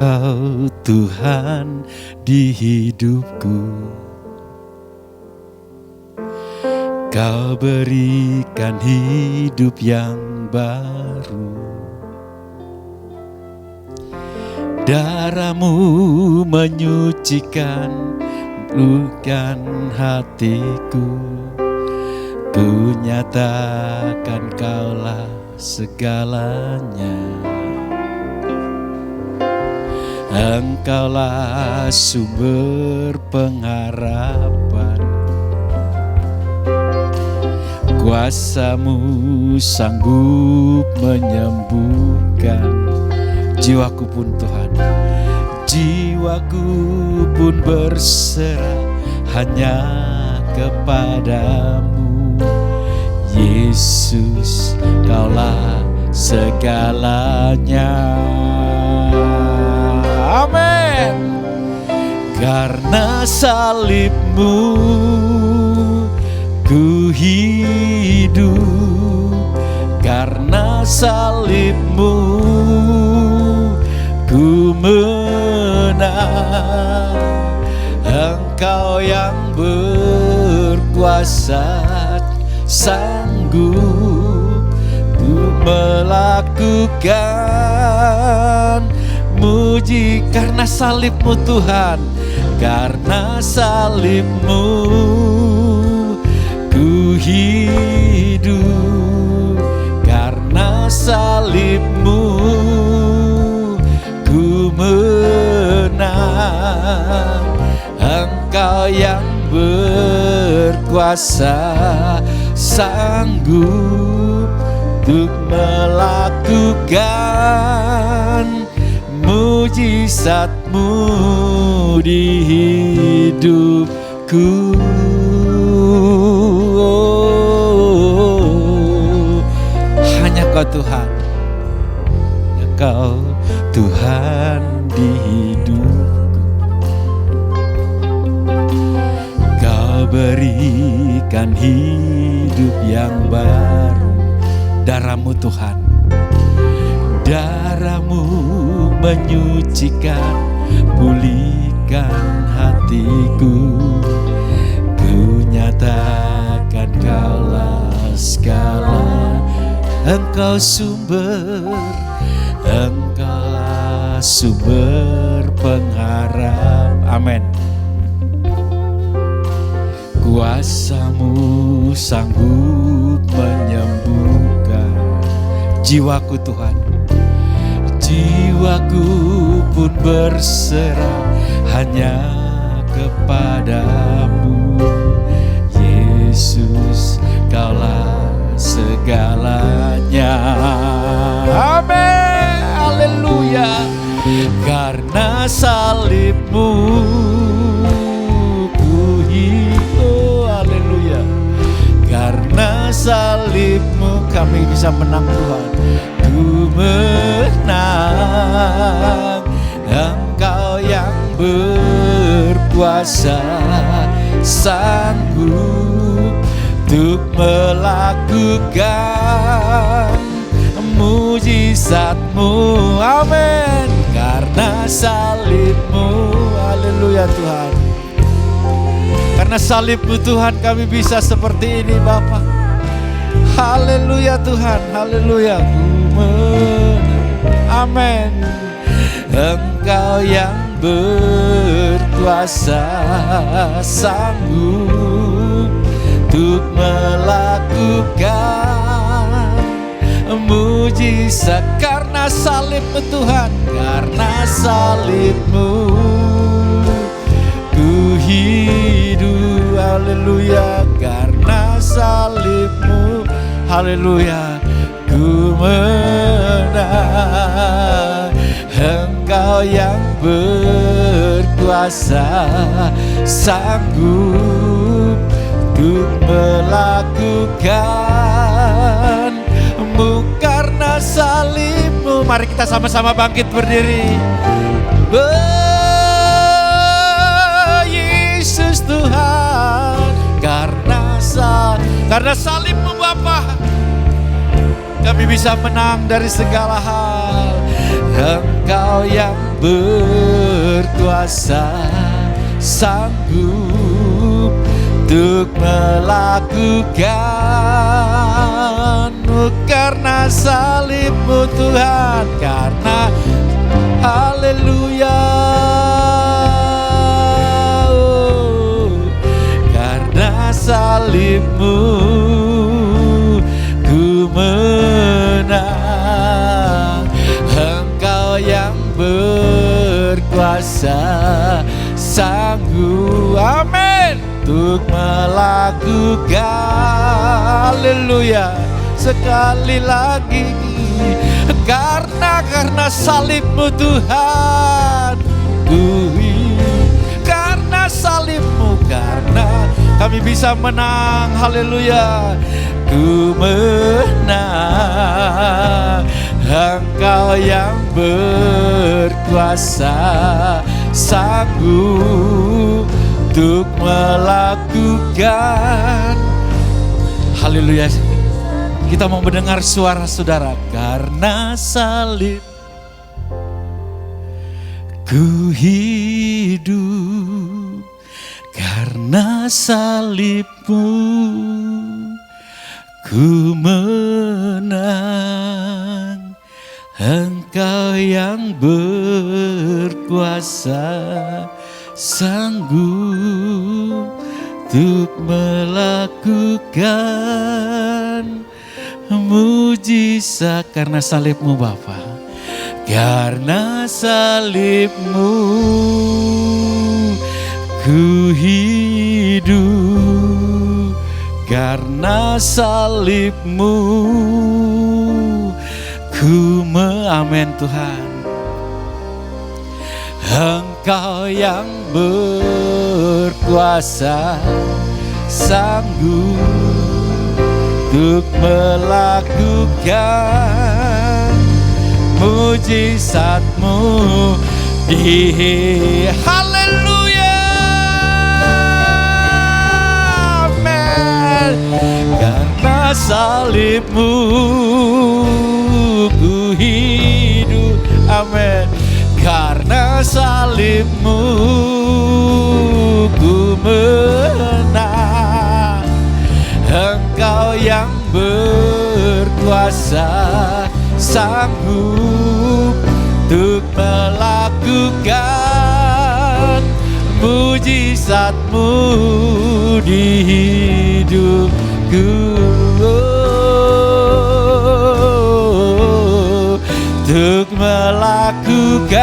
Engkau Tuhan di hidupku. Kau berikan hidup yang baru. Darah-Mu menyucikan lukan hatiku. Ku nyatakan Kaulah segalanya. Engkaulah sumber pengharapan. Kuasa-Mu sanggup menyembuhkan jiwaku pun Tuhan. Jiwaku pun berserah hanya kepadamu. Yesus, Kaulah segalanya. Amin. Karena salib-Mu ku hidup, karena salib-Mu ku menang. Engkau yang berkuasa sanggup ku melakukan muji. Karena salib-Mu Tuhan, karena salib-Mu ku hidup, karena salib-Mu ku menang. Engkau yang berkuasa sanggup untuk melakukan mujizat-Mu di hidupku. Hanya Kau Tuhan, Kau Tuhan di hidupku. Kau berikan hidup yang baru. Darah-Mu Tuhan, darah-Mu menyucikan, pulihkan hatiku. Ku nyatakan Kaulah segala. Engkau sumber, Engkaulah sumber pengharap. Amin. Kuasa-Mu sanggup menyembuhkan jiwaku Tuhan. Jiwaku pun berserah hanya kepadamu. Yesus, Kaulah segalanya. Amin. Haleluya. Karena salib-Mu ku hidup. Haleluya. Karena salib-Mu kami bisa menang Tuhan. Ku menang. Engkau yang berkuasa sanggup untuk melakukan mujizat-Mu. Amin. Karena salib-Mu. Haleluya Tuhan. Karena salib-Mu Tuhan kami bisa seperti ini Bapa. Haleluya Tuhan. Haleluya. Amin. Engkau yang berkuasa sanggup untuk melakukan mujizat. Karena salib-Mu Tuhan, karena salib-Mu ku hidup. Haleluya. Karena salib-Mu, haleluya, ku menang. Engkau yang berkuasa sanggup untuk melakukan-Mu. Karena salib-Mu. Mari kita sama-sama bangkit berdiri. Yesus Tuhan, karena salib-Mu Bapa, kami bisa menang dari segala hal. Engkau yang berkuasa, sanggup untuk melakukan. Karena salibmu Tuhan, karena haleluya, karena salibmu ku menang. Engkau yang berkuasa, sanggup, amin, untuk melakukan. Haleluya. Sekali lagi, karena salibmu Tuhan, karena salibmu, karena kami bisa menang. Haleluya. Ku menang. Engkau yang berkuasa, sanggup untuk melakukan. Haleluya. Kita mau mendengar suara saudara. Karena salib ku hidup, karena salibmu ku menang. Engkau yang berkuasa, sanggup untuk melakukan mujizat. Karena salibmu Bapa, karena salibmu ku hidup, karena salibmu ku amin Tuhan. Engkau yang berkuasa, sanggup untuk melakukan mujizatmu di haleluya, amin. Karena salibmu ku hidup, amin. Karena salibmu ku menang. Engkau yang berkuasa, sanggup untuk melakukan mujizatmu di hidupku. Untuk melakukan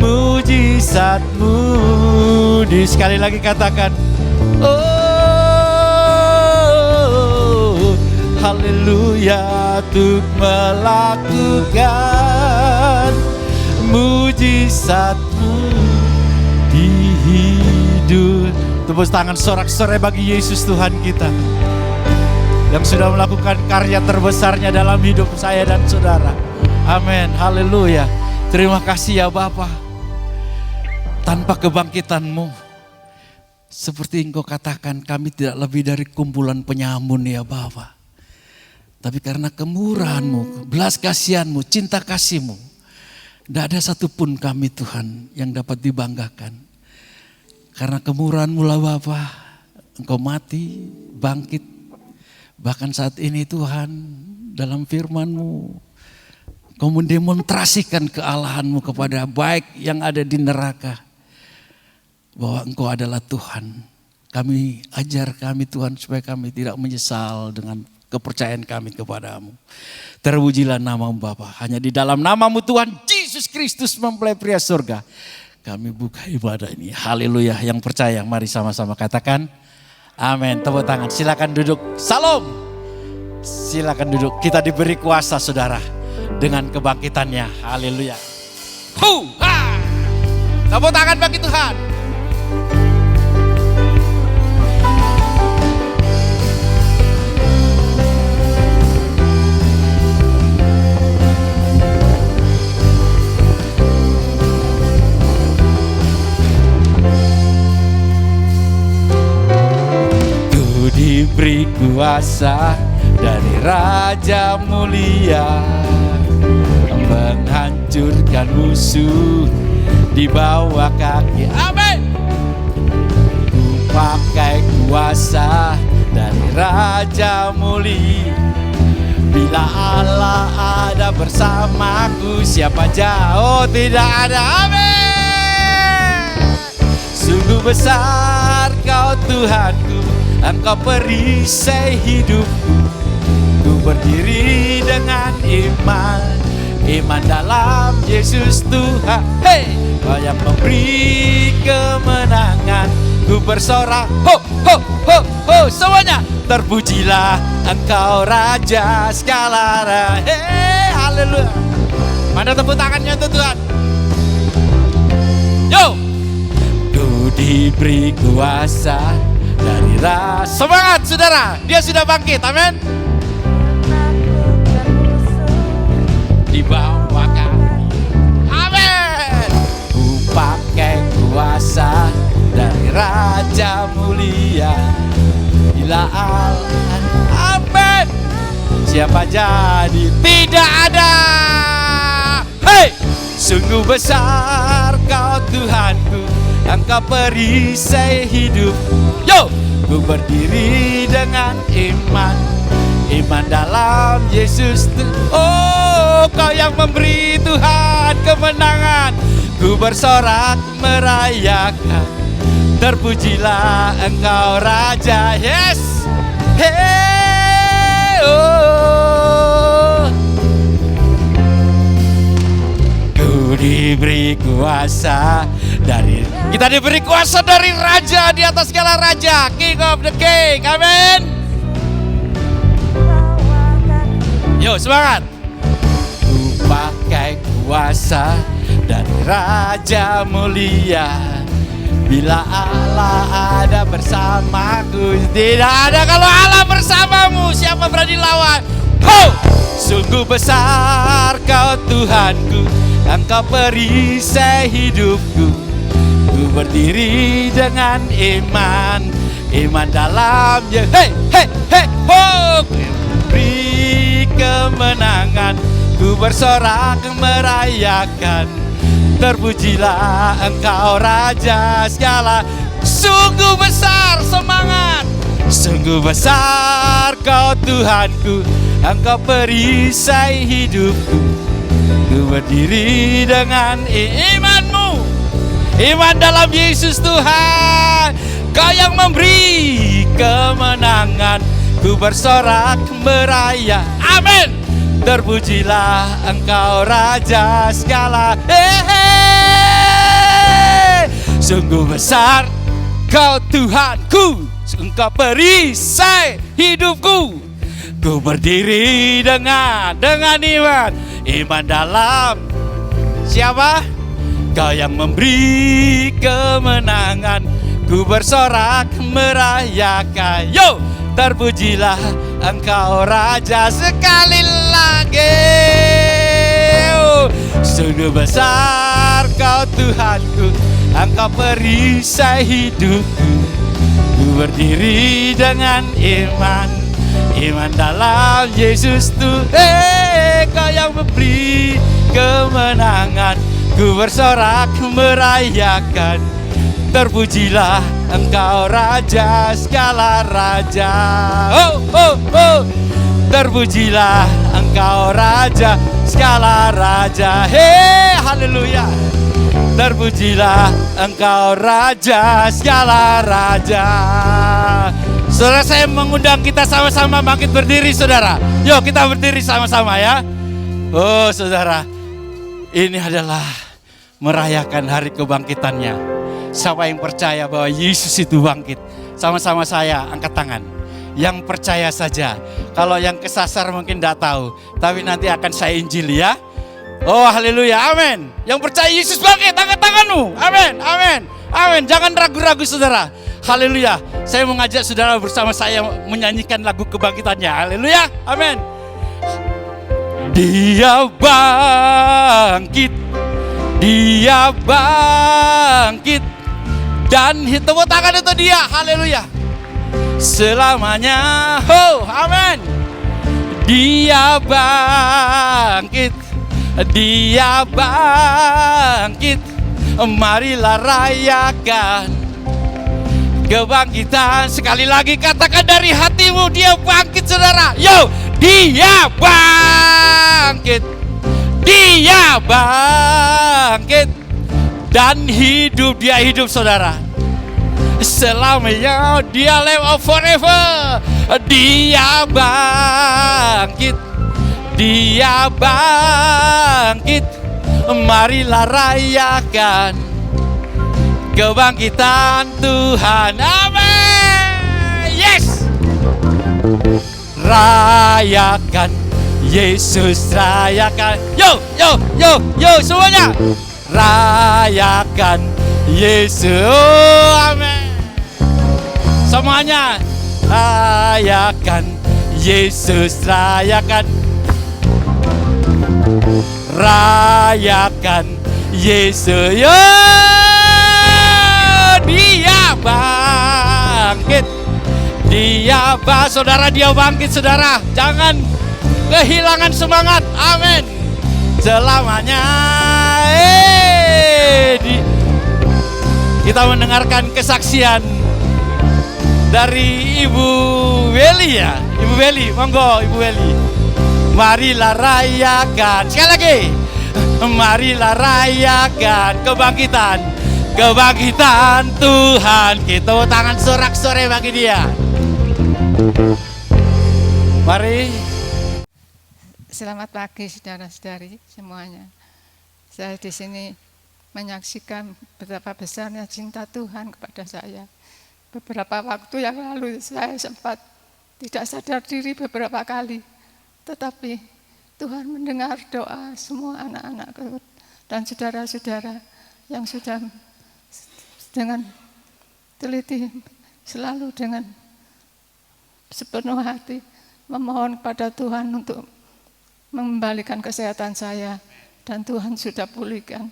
mujizatmu di, sekali lagi katakan, oh haleluya, untuk melakukan mujizatmu di hidup. Tepuk tangan sorak-sorai bagi Yesus Tuhan kita yang sudah melakukan karya terbesarnya dalam hidup saya dan saudara. Amin, haleluya. Terima kasih ya Bapa. Tanpa kebangkitan-Mu, seperti Engkau katakan, kami tidak lebih dari kumpulan penyamun ya Bapa. Tapi karena kemurahan-Mu, belas kasihan-Mu, cinta kasih-Mu, tidak ada satupun kami Tuhan yang dapat dibanggakan. Karena kemurahan-Mu lah Bapa, Engkau mati, bangkit. Bahkan saat ini Tuhan, dalam firman-Mu, Kau mendemonstrasikan kealahan-Mu kepada baik yang ada di neraka. Bahwa Engkau adalah Tuhan. Kami ajar kami Tuhan supaya kami tidak menyesal dengan kepercayaan kami kepada-Mu. Terpujilah nama-Mu Bapa. Hanya di dalam nama-Mu Tuhan Yesus Kristus mempelai pria surga, kami buka ibadah ini. Haleluya. Yang percaya mari sama-sama katakan amin. Tepuk tangan. Silakan duduk. Salam. Silakan duduk. Kita diberi kuasa saudara dengan kebangkitannya. Haleluya. Tepuk tangan bagi Tuhan. Diberi kuasa dari Raja Mulia menghancurkan musuh di bawah kaki. Amin. Ku pakai kuasa dari Raja mulia. Bila Allah ada bersamaku, siapa jauh tidak ada. Amin. Sungguh besar Kau Tuhanku, Engkau perisai hidupku. Ku berdiri dengan iman dalam Yesus Tuhan. Hey, Kau yang memberi kemenangan. Ku bersorak, ho ho ho ho, semuanya. Terpujilah Engkau Raja segala raja. Hey, haleluya. Mana tepuk tangannya untuk Tuhan? Yo. Ku diberi kuasa dari Raja. Semangat saudara, dia sudah bangkit, amin. Di bawah kaki, amin. Ku pakai kuasa dari Raja mulia. Bila Allah, amin. Siapa jadi tidak ada. Hei, sungguh besar Kau Tuhanku, Engkau perisai hidup. Yo, ku berdiri dengan iman dalam Yesus. Oh, Kau yang memberi Tuhan kemenangan. Ku bersorak merayakan. Terpujilah Engkau Raja. Yes. Hey, oh. Ku diberi kuasa dari, kita diberi kuasa dari Raja di atas segala raja, King of the King. Amin. Yo, semangat. Ku pakai kuasa dari Raja mulia. Bila Allah ada bersamaku, tidak ada kalau Allah bersamamu, siapa berani lawan? Ho! Sungguh besar Kau Tuhanku, Engkau perisai hidupku. Ku berdiri dengan iman dalam Hey, hey, hey, ho! Beri kemenangan, ku bersorak merayakan. Terpujilah Engkau Raja segala. Sungguh besar, semangat. Sungguh besar Kau Tuhanku, Engkau perisai hidupku. Ku berdiri dengan imanmu, iman dalam Yesus Tuhan. Kau yang memberi kemenangan. Ku bersorak meraya. Amin. Terpujilah Engkau Raja segala. Sungguh besar Kau Tuhanku, Engkau perisai hidupku. Ku berdiri dengan iman dalam siapa? Kau yang memberi kemenangan. Ku bersorak merayakan. Yo, terpujilah Engkau Raja sekali lagi. Oh, sungguh besar Kau Tuhanku, Engkau perisai hidupku. Ku berdiri dengan iman dalam Yesus Tuhan. Kau yang memberi kemenangan. Ku bersorak merayakan. Terpujilah Engkau Raja segala raja. Oh, oh, oh. Terpujilah Engkau Raja segala raja. Hey, haleluya. Terpujilah Engkau Raja segala raja. Saudara, saya mengundang kita sama-sama bangkit berdiri, saudara. Yuk kita berdiri sama-sama ya. Oh saudara, ini adalah merayakan hari kebangkitannya. Siapa yang percaya bahwa Yesus itu bangkit? Sama-sama saya angkat tangan. Yang percaya saja. Kalau yang kesasar mungkin tidak tahu, tapi nanti akan saya injili ya. Oh haleluya, amin. Yang percaya Yesus bangkit, angkat tanganmu. Amin, amin, amin. Jangan ragu-ragu saudara. Haleluya. Saya mengajak saudara bersama saya menyanyikan lagu kebangkitannya. Haleluya, amin. Dia bangkit, Dia bangkit. Dan tepuk tangan itu dia, haleluya. Selamanya, oh amin. Dia bangkit, Dia bangkit, marilah rayakan kebangkitan. Sekali lagi katakan dari hatimu, dia bangkit saudara. Yo, dia bangkit, dia bangkit dan hidup, dia hidup saudara. Selamanya dia live forever. Dia bangkit, dia bangkit, marilah rayakan kebangkitan Tuhan. Amin. Yes. Rayakan Yesus, rayakan. Yo, yo, yo, yo semuanya. Rayakan Yesus. Oh, amin. Semuanya. Rayakan Yesus, rayakan. Rayakan Yesus. Yo, dia bangkit. Dia saudara, dia bangkit saudara. Jangan kehilangan semangat. Amin. Selamanya. Kita mendengarkan kesaksian dari Ibu Weli ya. Ibu Weli, monggo Ibu Weli. Marilah rayakan. Sekali lagi. Marilah rayakan kebangkitan. Kebangkitan Tuhan. Kita tangan sorak-sorai bagi dia. Mari. Selamat pagi saudara-saudari semuanya. Saya di sini menyaksikan betapa besarnya cinta Tuhan kepada saya. Beberapa waktu yang lalu saya sempat tidak sadar diri beberapa kali. Tetapi Tuhan mendengar doa semua anak-anakku dan saudara-saudara yang sudah dengan teliti selalu dengan sepenuh hati memohon kepada Tuhan untuk mengembalikan kesehatan saya, dan Tuhan sudah pulihkan.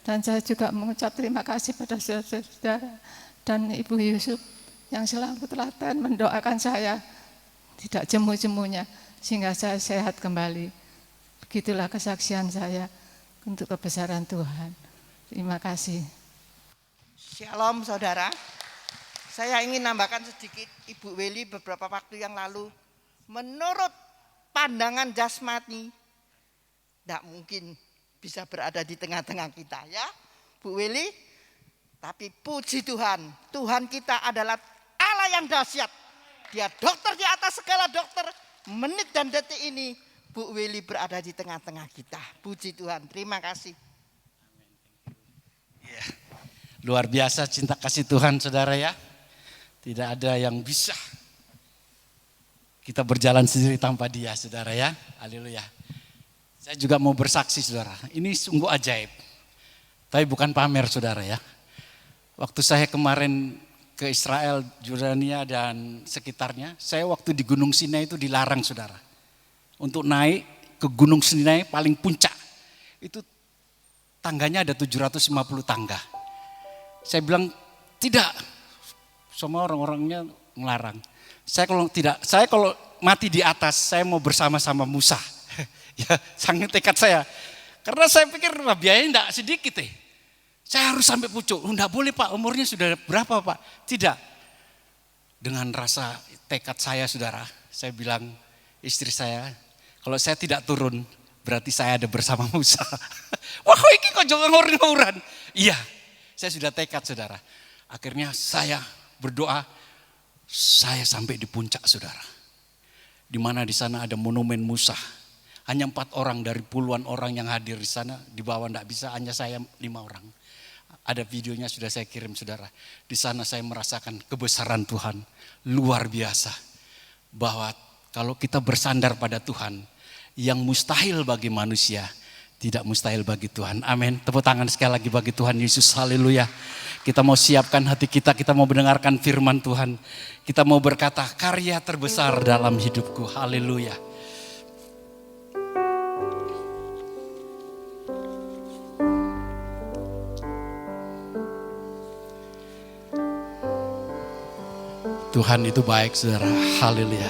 Dan saya juga mengucap terima kasih pada saudara-saudara dan Ibu Yusuf yang selalu telaten mendoakan saya tidak jemu-jemunya sehingga saya sehat kembali. Begitulah kesaksian saya untuk kebesaran Tuhan. Terima kasih. Shalom saudara. Saya ingin nambahkan sedikit. Ibu Weli beberapa waktu yang lalu, menurut pandangan jasmani tidak mungkin bisa berada di tengah-tengah kita ya Bu Weli. Tapi puji Tuhan, Tuhan kita adalah Allah yang dahsyat. Dia dokter di atas segala dokter. Menit dan detik ini Bu Weli berada di tengah-tengah kita. Puji Tuhan, terima kasih. Luar biasa cinta kasih Tuhan saudara ya. Tidak ada yang bisa kita berjalan sendiri tanpa dia saudara ya. Haleluya. Saya juga mau bersaksi saudara. Ini sungguh ajaib. Tapi bukan pamer saudara ya. Waktu saya kemarin ke Israel, Jordania dan sekitarnya. Saya waktu di Gunung Sinai itu dilarang saudara. Untuk naik ke Gunung Sinai paling puncak. Itu tangganya ada 750 tangga. Saya bilang tidak. Semua orang-orangnya melarang. Saya kalau mati di atas, saya mau bersama-sama Musa. Ya, sangat tekad saya. Karena saya pikir biayanya enggak sedikit Saya harus sampai pucuk. Enggak boleh Pak, umurnya sudah berapa Pak? Tidak. Dengan rasa tekad saya saudara, saya bilang istri saya, kalau saya tidak turun, berarti saya ada bersama Musa. Wah ini kok jangan ngawuran. Iya, saya sudah tekad saudara. Akhirnya saya berdoa, saya sampai di puncak saudara. Di mana di sana ada monumen Musa. Hanya 4 orang dari puluhan orang yang hadir di sana. Di bawah enggak bisa, hanya saya 5 orang. Ada videonya sudah saya kirim saudara. Di sana saya merasakan kebesaran Tuhan. Luar biasa. Bahwa kalau kita bersandar pada Tuhan. Yang mustahil bagi manusia. Tidak mustahil bagi Tuhan. Amin. Tepuk tangan sekali lagi bagi Tuhan Yesus. Haleluya. Kita mau siapkan hati kita. Kita mau mendengarkan firman Tuhan. Kita mau berkata karya terbesar dalam hidupku. Haleluya. Tuhan itu baik saudara, haleluya.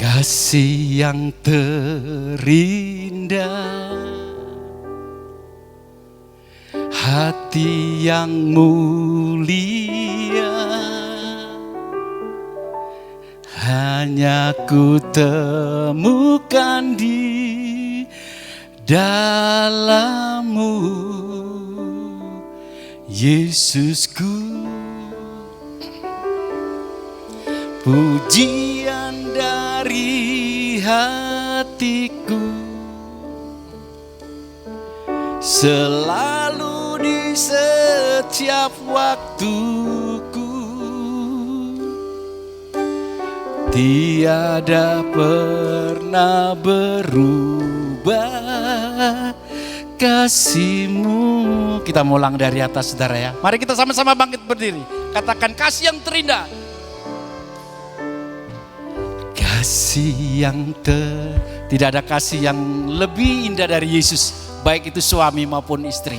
Kasih yang terindah, hati yang mulia, hanya ku temukan di dalam-Mu, Yesusku. Pujian dari hatiku selalu di setiap waktuku, tiada pernah berubah kasih-Mu. Kita ulang dari atas, saudara ya. Mari kita sama-sama bangkit berdiri. Katakan, kasih yang terindah. Kasih yang tidak ada kasih yang lebih indah dari Yesus, baik itu suami maupun istri.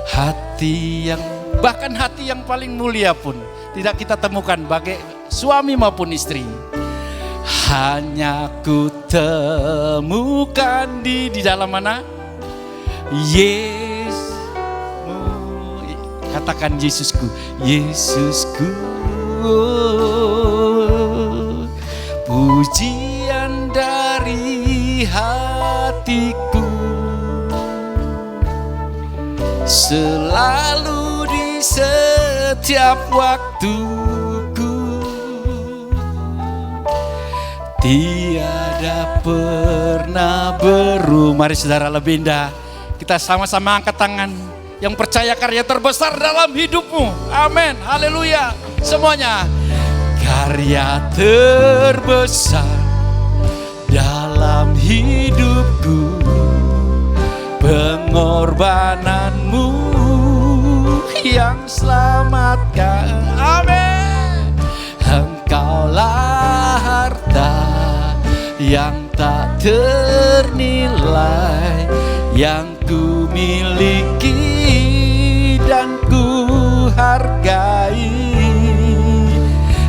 Hati yang, bahkan hati yang paling mulia pun tidak kita temukan bagai suami maupun istri. Hanya ku temukan di dalam mana? Yesus. Katakan, Yesusku, Yesusku. Pujian dari hatiku selalu di setiap waktuku, tiada pernah berubah. Mari saudara, lebih indah kita sama-sama angkat tangan yang percaya karya terbesar dalam hidupmu. Amin, haleluya. Semuanya, karya terbesar dalam hidupku, pengorbananmu yang selamatkan. Amin. Engkaulah harta yang tak ternilai, yang ku miliki dan ku hargai.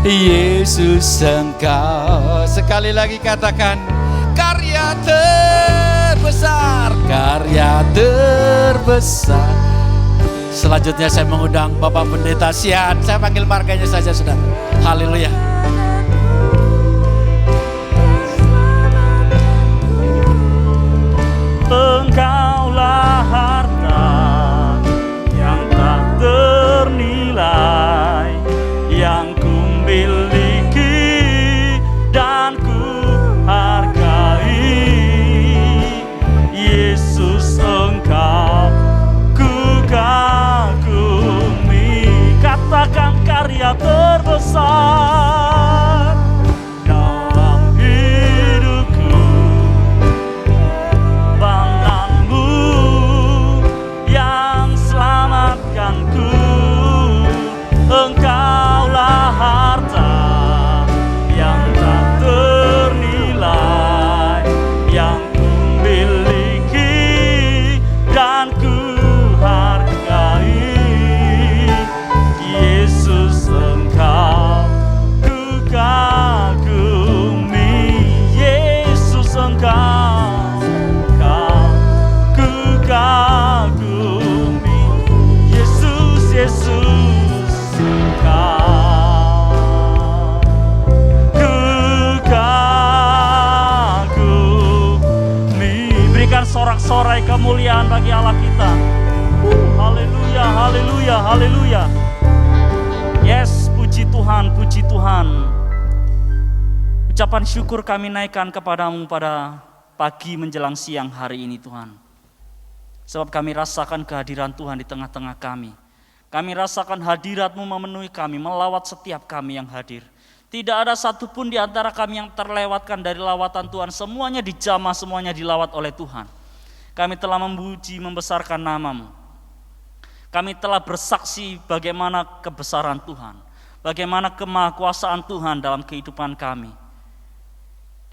Yesus, Engkau. Sekali lagi katakan, karya terbesar, karya terbesar. Selanjutnya saya mengundang Bapak Pendeta Sian. Saya panggil marganya saja, saudara. Haleluya. Engkaulah harta yang tak ternilai, yang miliki dan ku hargai. Yesus, Engkau ku kagumi. Katakan, karya terbesar dalam hidupku, pandanmu yang selamatkanku. Engkaulah harta yang tak ternilai, yang ku miliki dan ku hargai. Yesus, Engkau ku kagumi. Yesus, Engkau ku kagumi. Yesus, Yesus, berikan sorak-sorai kemuliaan bagi Allah kita. Haleluya, haleluya, haleluya. Yes, puji Tuhan, puji Tuhan. Ucapan syukur kami naikkan kepadamu pada pagi menjelang siang hari ini, Tuhan. Sebab kami rasakan kehadiran Tuhan di tengah-tengah kami. Kami rasakan hadirat-Mu memenuhi kami, melawat setiap kami yang hadir. Tidak ada satupun di antara kami yang terlewatkan dari lawatan Tuhan. Semuanya dijamah, semuanya dilawat oleh Tuhan. Kami telah memuji, membesarkan nama-Mu. Kami telah bersaksi bagaimana kebesaran Tuhan, bagaimana kemahakuasaan Tuhan dalam kehidupan kami.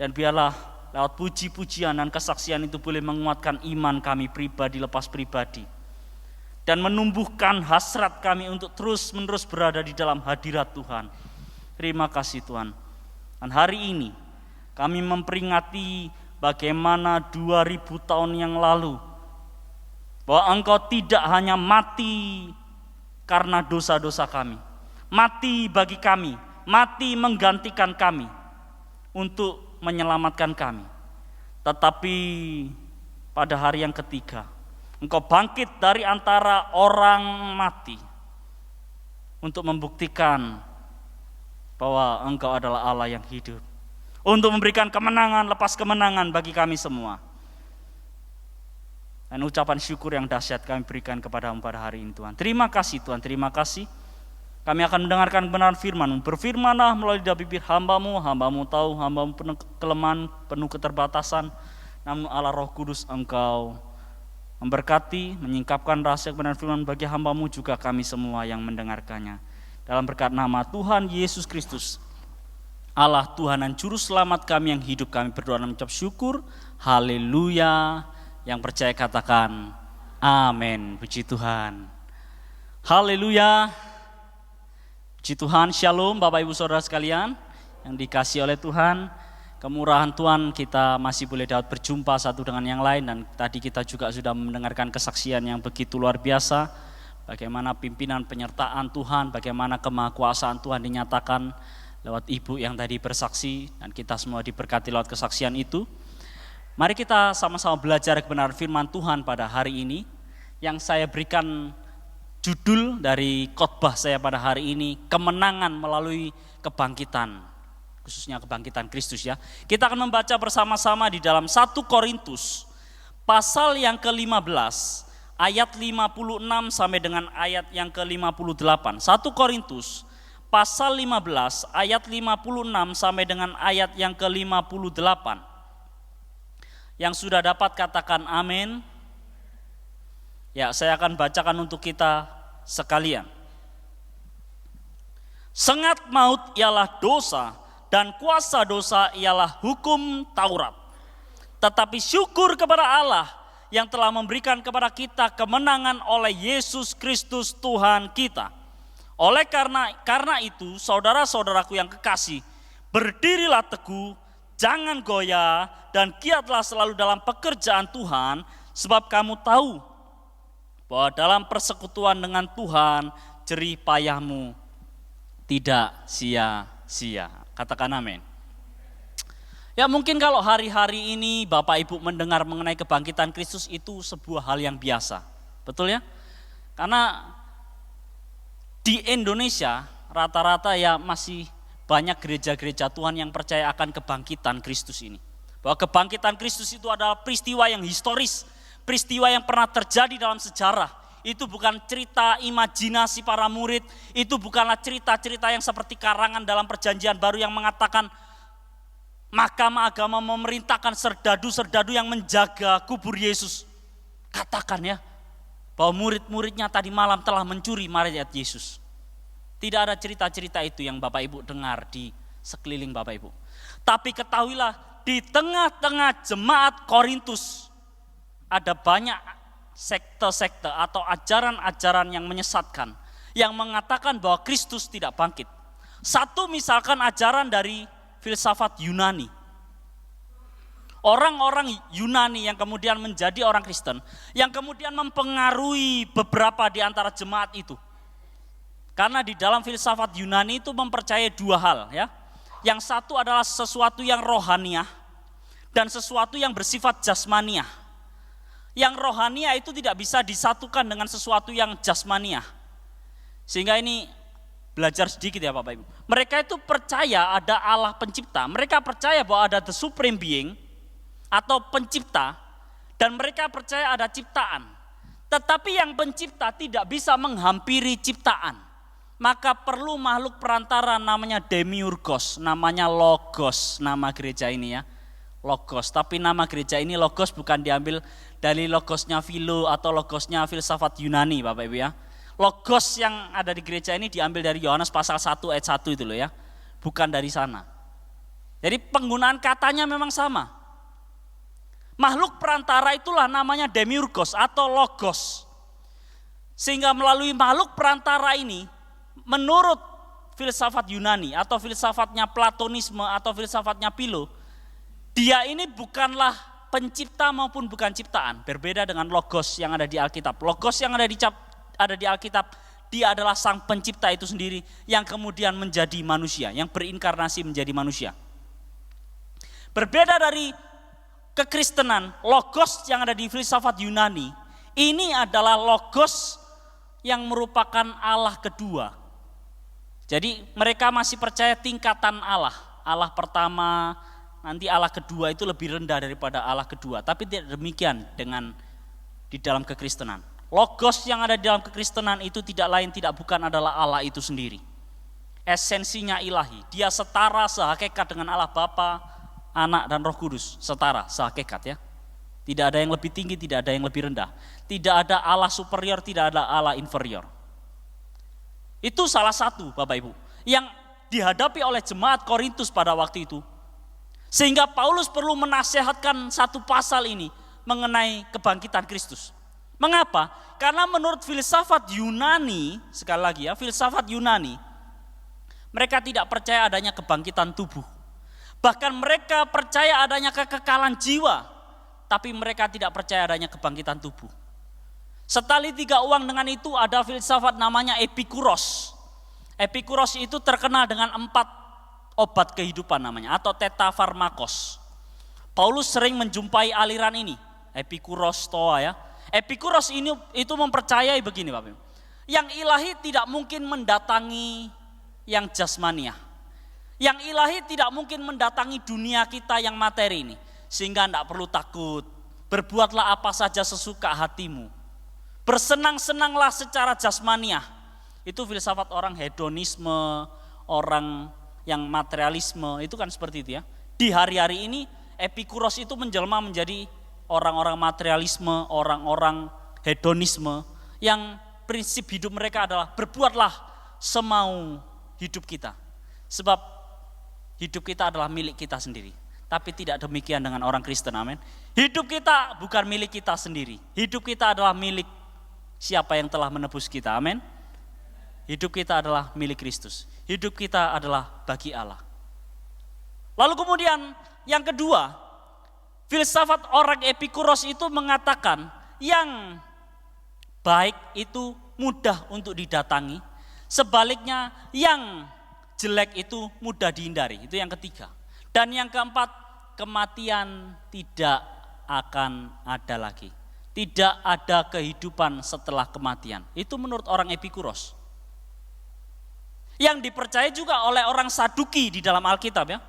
Dan biarlah lewat puji-pujian dan kesaksian itu boleh menguatkan iman kami pribadi lepas pribadi. Dan menumbuhkan hasrat kami untuk terus-menerus berada di dalam hadirat Tuhan. Terima kasih Tuhan. Dan hari ini Kami memperingati bagaimana 2000 tahun yang lalu bahwa Engkau tidak hanya mati karena dosa-dosa kami, mati bagi kami, mati menggantikan kami untuk menyelamatkan kami, tetapi pada hari yang ketiga Engkau bangkit dari antara orang mati untuk membuktikan bahwa Engkau adalah Allah yang hidup, untuk memberikan kemenangan lepas kemenangan bagi kami semua. Dan ucapan syukur yang dahsyat kami berikan kepada-Mu pada hari ini Tuhan. Terima kasih Tuhan, terima kasih. Kami akan mendengarkan kebenaran firman-Mu. Berfirmanlah melalui bibir hamba-Mu. Hamba-Mu tahu, hamba-Mu penuh kelemahan, penuh keterbatasan. Namun Allah Roh Kudus Engkau memberkati, menyingkapkan rahasia kebenaran firman bagi hamba-Mu juga kami semua yang mendengarkannya. Dalam berkat nama Tuhan Yesus Kristus, Allah Tuhan dan Juru Selamat kami yang hidup, kami berdoa dan mengucap syukur. Haleluya. Yang percaya katakan amin. Puji Tuhan. Haleluya. Puji Tuhan. Shalom Bapak Ibu Saudara sekalian yang dikasihi oleh Tuhan. Kemurahan Tuhan kita masih boleh dapat berjumpa satu dengan yang lain. Dan tadi kita juga sudah mendengarkan kesaksian yang begitu luar biasa. Bagaimana pimpinan penyertaan Tuhan, bagaimana kemahakuasaan Tuhan dinyatakan lewat ibu yang tadi bersaksi. Dan kita semua diberkati lewat kesaksian itu. Mari kita sama-sama belajar kebenaran firman Tuhan pada hari ini. Yang saya berikan judul dari khotbah saya pada hari ini, kemenangan melalui kebangkitan. Khususnya kebangkitan Kristus ya. Kita akan membaca bersama-sama di dalam 1 Korintus pasal yang ke-15 ayat 56 sampai dengan ayat yang ke-58. 1 Korintus pasal 15 ayat 56 sampai dengan ayat yang ke-58. Yang sudah dapat katakan amin. Ya, saya akan bacakan untuk kita sekalian. Sengat maut ialah dosa, dan kuasa dosa ialah hukum Taurat. Tetapi syukur kepada Allah yang telah memberikan kepada kita kemenangan oleh Yesus Kristus Tuhan kita. Oleh karena itu, saudara-saudaraku yang kekasih, berdirilah teguh, jangan goyah, dan giatlah selalu dalam pekerjaan Tuhan, sebab kamu tahu bahwa dalam persekutuan dengan Tuhan, jerih payahmu tidak sia-sia. Katakan amin. Ya, mungkin kalau hari-hari ini Bapak Ibu mendengar mengenai kebangkitan Kristus itu sebuah hal yang biasa. Betul ya? Karena di Indonesia rata-rata ya masih banyak gereja-gereja Tuhan yang percaya akan kebangkitan Kristus ini. Bahwa kebangkitan Kristus itu adalah peristiwa yang historis, peristiwa yang pernah terjadi dalam sejarah. Itu bukan cerita imajinasi para murid, itu bukanlah cerita-cerita yang seperti karangan dalam perjanjian baru yang mengatakan mahkamah agama memerintahkan serdadu-serdadu yang menjaga kubur Yesus. Katakan ya, bahwa murid-muridnya tadi malam telah mencuri mayat Yesus. Tidak ada cerita-cerita itu yang Bapak Ibu dengar di sekeliling Bapak Ibu. Tapi ketahuilah, di tengah-tengah jemaat Korintus ada banyak sekte-sekte atau ajaran-ajaran yang menyesatkan, yang mengatakan bahwa Kristus tidak bangkit. Satu misalkan ajaran dari filsafat Yunani. Orang-orang Yunani yang kemudian menjadi orang Kristen, yang kemudian mempengaruhi beberapa di antara jemaat itu. Karena di dalam filsafat Yunani itu mempercayai dua hal ya. Yang satu adalah sesuatu yang rohaniah dan sesuatu yang bersifat jasmaniah. Yang rohaniah itu tidak bisa disatukan dengan sesuatu yang jasmaniah. Sehingga ini belajar sedikit ya Bapak Ibu. Mereka itu percaya ada Allah pencipta. Mereka percaya bahwa ada the supreme being atau pencipta. Dan mereka percaya ada ciptaan. Tetapi yang pencipta tidak bisa menghampiri ciptaan. Maka perlu makhluk perantara namanya demiurgos, namanya logos, nama gereja ini ya. Logos, tapi nama gereja ini logos bukan diambil dari logosnya Philo atau logosnya filsafat Yunani Bapak Ibu ya. Logos yang ada di gereja ini diambil dari Yohanes pasal 1 ayat 1 itu loh ya. Bukan dari sana. Jadi penggunaan katanya memang sama. Makhluk perantara itulah namanya demiurgos atau logos. Sehingga melalui makhluk perantara ini, menurut filsafat Yunani atau filsafatnya Platonisme atau filsafatnya Philo, Dia ini bukanlah pencipta maupun bukan ciptaan. Berbeda dengan logos yang ada di Alkitab. Logos yang ada di Alkitab, dia adalah sang pencipta itu sendiri yang kemudian menjadi manusia, yang berinkarnasi menjadi manusia. Berbeda dari kekristenan, logos yang ada di filsafat Yunani, ini adalah logos yang merupakan Allah kedua. Jadi mereka masih percaya tingkatan Allah. Allah pertama, nanti Allah kedua itu lebih rendah daripada Allah kedua. Tapi tidak demikian dengan di dalam kekristenan. Logos yang ada di dalam kekristenan itu tidak lain tidak bukan adalah Allah itu sendiri. Esensinya ilahi. Dia setara sehakikat dengan Allah Bapa, Anak dan Roh Kudus. Setara sehakikat ya. Tidak ada yang lebih tinggi, tidak ada yang lebih rendah. Tidak ada Allah superior, tidak ada Allah inferior. Itu salah satu Bapak Ibu yang dihadapi oleh jemaat Korintus pada waktu itu. Sehingga Paulus perlu menasihatkan satu pasal ini mengenai kebangkitan Kristus. Mengapa? Karena menurut filsafat Yunani, sekali lagi ya, filsafat Yunani, mereka tidak percaya adanya kebangkitan tubuh. Bahkan mereka percaya adanya kekekalan jiwa. Tapi mereka tidak percaya adanya kebangkitan tubuh. Setali tiga uang dengan itu ada filsafat namanya Epikuros. Epikuros itu terkenal dengan 4 obat kehidupan namanya atau tetafarmakos. Paulus sering menjumpai aliran ini, Epikuros Stoa ya. Epikuros ini itu mempercayai begini Bapak. Yang ilahi tidak mungkin mendatangi yang jasmaniah. Yang ilahi tidak mungkin mendatangi dunia kita yang materi ini. Sehingga tidak perlu takut, berbuatlah apa saja sesuka hatimu. Bersenang-senanglah secara jasmaniah. Itu filsafat orang hedonisme, orang yang materialisme, itu kan seperti itu ya. Di hari-hari ini Epikuros itu menjelma menjadi orang-orang materialisme, orang-orang hedonisme. Yang prinsip hidup mereka adalah berbuatlah semau hidup kita. Sebab hidup kita adalah milik kita sendiri. Tapi tidak demikian dengan orang Kristen, amin. Hidup kita bukan milik kita sendiri. Hidup kita adalah milik siapa yang telah menebus kita, amin. Hidup kita adalah milik Kristus. Hidup kita adalah bagi Allah. Lalu kemudian yang kedua, filsafat orang Epikuros itu mengatakan yang baik itu mudah untuk didatangi. Sebaliknya yang jelek itu mudah dihindari. Itu yang ketiga. Dan yang keempat, kematian tidak akan ada lagi. Tidak ada kehidupan setelah kematian. Itu menurut orang Epikuros. Yang dipercaya juga oleh orang Saduki di dalam Alkitab ya.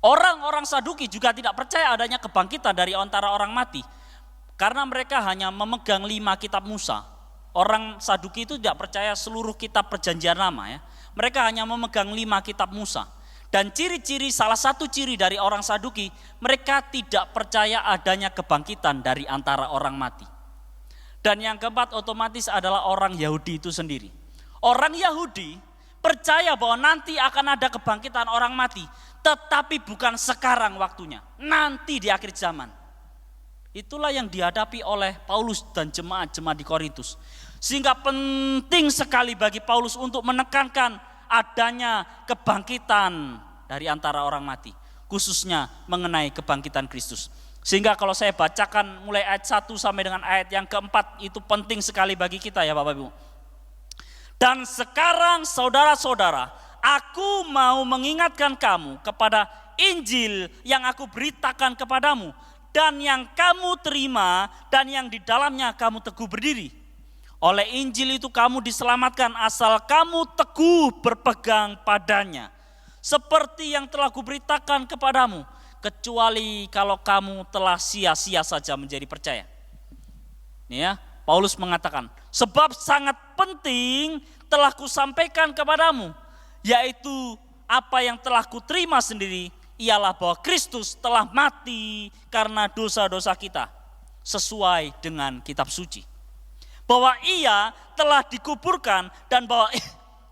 Orang-orang Saduki juga tidak percaya adanya kebangkitan dari antara orang mati. Karena mereka hanya memegang 5 kitab Musa. Orang Saduki itu tidak percaya seluruh kitab perjanjian lama ya. Mereka hanya memegang 5 kitab Musa. Dan ciri-ciri, salah satu ciri dari orang Saduki, mereka tidak percaya adanya kebangkitan dari antara orang mati. Dan yang keempat otomatis adalah orang Yahudi itu sendiri. Orang Yahudi percaya bahwa nanti akan ada kebangkitan orang mati, tetapi bukan sekarang waktunya, nanti di akhir zaman. Itulah yang dihadapi oleh Paulus dan jemaat-jemaat di Korintus. Sehingga penting sekali bagi Paulus untuk menekankan adanya kebangkitan dari antara orang mati, khususnya mengenai kebangkitan Kristus. Sehingga kalau saya bacakan mulai ayat 1 sampai dengan ayat yang keempat, itu penting sekali bagi kita ya Bapak Ibu. Dan sekarang saudara-saudara, aku mau mengingatkan kamu kepada Injil yang aku beritakan kepadamu, dan yang kamu terima, dan yang di dalamnya kamu teguh berdiri. Oleh Injil itu kamu diselamatkan asal kamu teguh berpegang padanya. Seperti yang telah kuberitakan kepadamu, kecuali kalau kamu telah sia-sia saja menjadi percaya. Ini ya, Paulus mengatakan, sebab sangat penting telah kusampaikan kepadamu, yaitu apa yang telah kuterima sendiri, ialah bahwa Kristus telah mati karena dosa-dosa kita, sesuai dengan kitab suci. Bahwa ia telah dikuburkan dan bahwa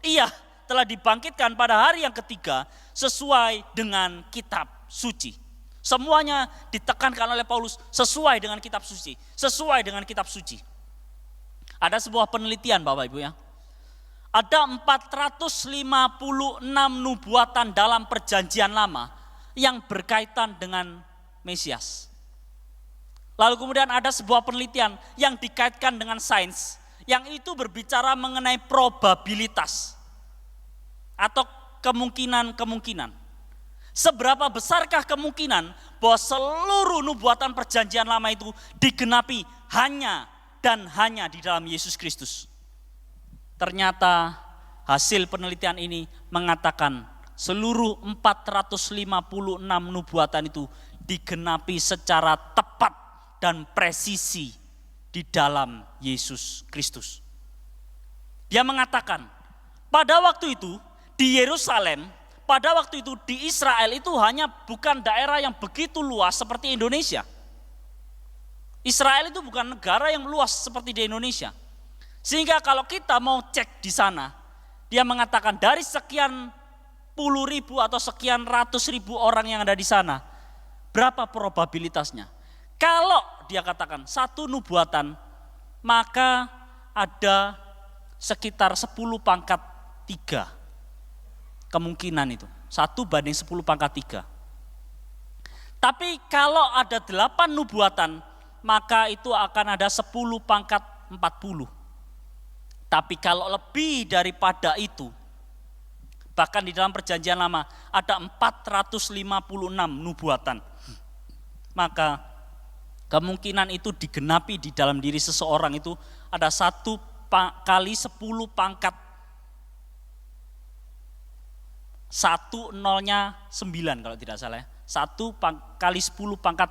ia telah dibangkitkan pada hari yang ketiga sesuai dengan kitab suci. Semuanya ditekankan oleh Paulus sesuai dengan kitab suci, sesuai dengan kitab suci. Ada sebuah penelitian Bapak Ibu ya. Ada 456 nubuatan dalam perjanjian lama yang berkaitan dengan Mesias. Lalu kemudian ada sebuah penelitian yang dikaitkan dengan sains, yang itu berbicara mengenai probabilitas atau kemungkinan-kemungkinan. Seberapa besarkah kemungkinan bahwa seluruh nubuatan perjanjian lama itu digenapi hanya dan hanya di dalam Yesus Kristus? Ternyata hasil penelitian ini mengatakan seluruh 456 nubuatan itu digenapi secara tepat dan presisi di dalam Yesus Kristus. Dia mengatakan, pada waktu itu di Yerusalem, pada waktu itu di Israel itu hanya bukan daerah yang begitu luas seperti Indonesia. Israel itu bukan negara yang luas seperti di Indonesia. Sehingga kalau kita mau cek di sana, dia mengatakan dari sekian puluh ribu atau sekian ratus ribu orang yang ada di sana, berapa probabilitasnya? Kalau dia katakan satu nubuatan, maka ada sekitar 10 pangkat 3. Kemungkinan itu 1/10⁻3. Tapi kalau ada 8 nubuatan, maka itu akan ada 10/40. Tapi kalau lebih daripada itu, bahkan di dalam perjanjian lama ada 456 nubuatan, maka kemungkinan itu digenapi di dalam diri seseorang itu ada 1 kali 10 pangkat 1 nolnya 9 kalau tidak salah ya. 1 kali 10 pangkat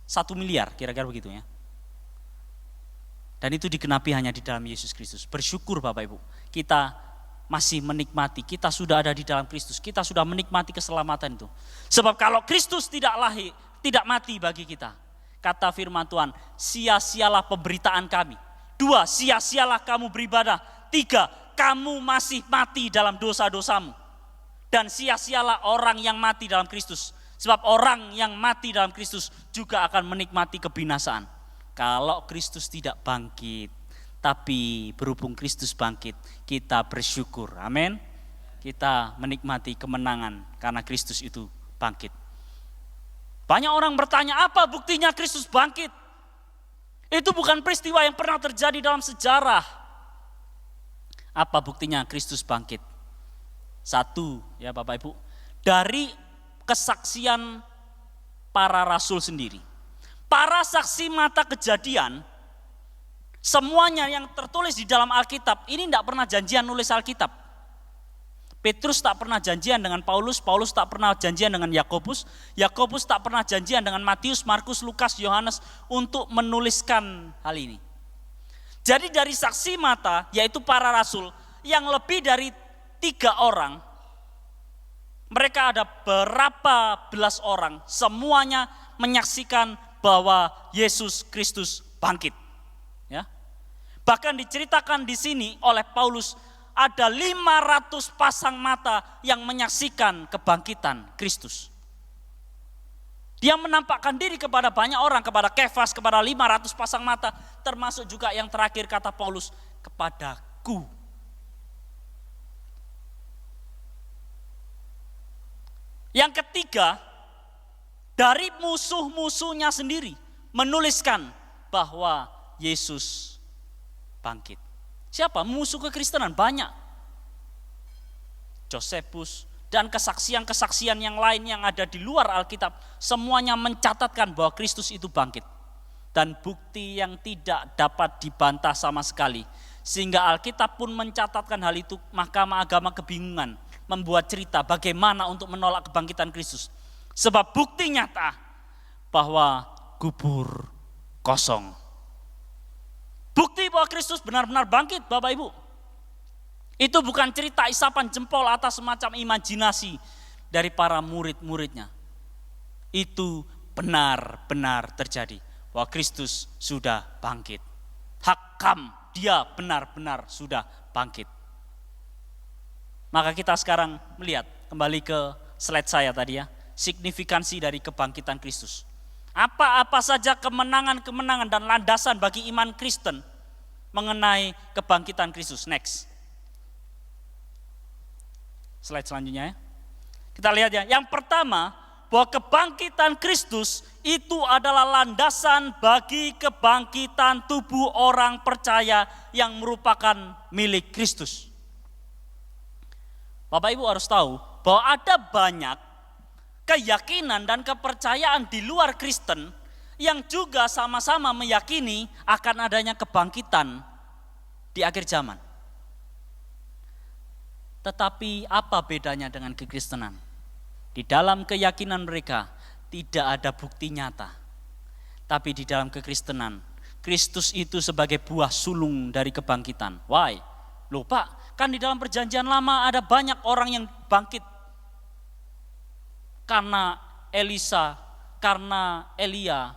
1 miliar, kira-kira begitu ya. Dan itu digenapi hanya di dalam Yesus Kristus. Bersyukur Bapak Ibu, kita masih menikmati, kita sudah ada di dalam Kristus, kita sudah menikmati keselamatan itu. Sebab kalau Kristus tidak lahir, tidak mati bagi kita, kata firman Tuhan, sia-sialah pemberitaan kami. 2, sia-sialah kamu beribadah. 3, kamu masih mati dalam dosa-dosamu. Dan sia-sialah orang yang mati dalam Kristus. Sebab orang yang mati dalam Kristus juga akan menikmati kebinasaan. Kalau Kristus tidak bangkit, tapi berhubung Kristus bangkit, kita bersyukur. Amin. Kita menikmati kemenangan karena Kristus itu bangkit. Banyak orang bertanya, apa buktinya Kristus bangkit? Itu bukan peristiwa yang pernah terjadi dalam sejarah. Apa buktinya Kristus bangkit? 1 ya Bapak Ibu, dari kesaksian para rasul sendiri. Para saksi mata kejadian, semuanya yang tertulis di dalam Alkitab, ini tidak pernah janjian nulis Alkitab. Petrus tak pernah janjian dengan Paulus, Paulus tak pernah janjian dengan Yakobus, Yakobus tak pernah janjian dengan Matius, Markus, Lukas, Yohanes untuk menuliskan hal ini. Jadi dari saksi mata, yaitu para rasul, yang lebih dari 3 orang, mereka ada berapa belas orang, semuanya menyaksikan bahwa Yesus Kristus bangkit. Ya. Bahkan diceritakan di sini oleh Paulus, ada 500 pasang mata yang menyaksikan kebangkitan Kristus. Dia menampakkan diri kepada banyak orang, kepada Kefas, kepada 500 pasang mata, termasuk juga yang terakhir kata Paulus, kepadaku. Yang ketiga, dari musuh-musuhnya sendiri menuliskan bahwa Yesus bangkit. Siapa? Musuh kekristenan banyak. Josephus dan kesaksian-kesaksian yang lain yang ada di luar Alkitab, semuanya mencatatkan bahwa Kristus itu bangkit. Dan bukti yang tidak dapat dibantah sama sekali. Sehingga Alkitab pun mencatatkan hal itu, Mahkamah Agama kebingungan membuat cerita bagaimana untuk menolak kebangkitan Kristus. Sebab bukti nyata bahwa kubur kosong. Bukti bahwa Kristus benar-benar bangkit Bapak Ibu. Itu bukan cerita isapan jempol atas semacam imajinasi dari para murid-muridnya. Itu benar-benar terjadi bahwa Kristus sudah bangkit. Hakam, dia benar-benar sudah bangkit. Maka kita sekarang melihat kembali ke slide saya tadi ya, signifikansi dari kebangkitan Kristus. Apa-apa saja kemenangan-kemenangan dan landasan bagi iman Kristen mengenai kebangkitan Kristus. Next. Slide selanjutnya ya. Kita lihat ya, yang pertama bahwa kebangkitan Kristus itu adalah landasan bagi kebangkitan tubuh orang percaya yang merupakan milik Kristus. Bapak Ibu harus tahu bahwa ada banyak keyakinan dan kepercayaan di luar Kristen yang juga sama-sama meyakini akan adanya kebangkitan di akhir zaman. Tetapi apa bedanya dengan kekristenan? Di dalam keyakinan mereka tidak ada bukti nyata. Tapi di dalam kekristenan, Kristus itu sebagai buah sulung dari kebangkitan. Why? Loh Pak, kan di dalam perjanjian lama ada banyak orang yang bangkit. Karena Elisa, karena Elia.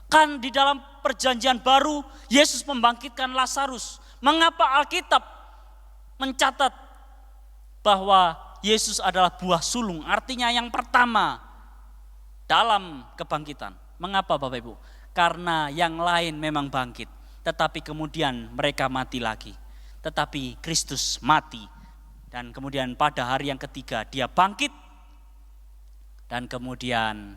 Kan di dalam perjanjian baru Yesus membangkitkan Lazarus. Mengapa Alkitab mencatat bahwa Yesus adalah buah sulung? Artinya yang pertama dalam kebangkitan. Mengapa Bapak Ibu? Karena yang lain memang bangkit. Tetapi kemudian mereka mati lagi. Tetapi Kristus mati. Dan kemudian pada hari yang ketiga dia bangkit. Dan kemudian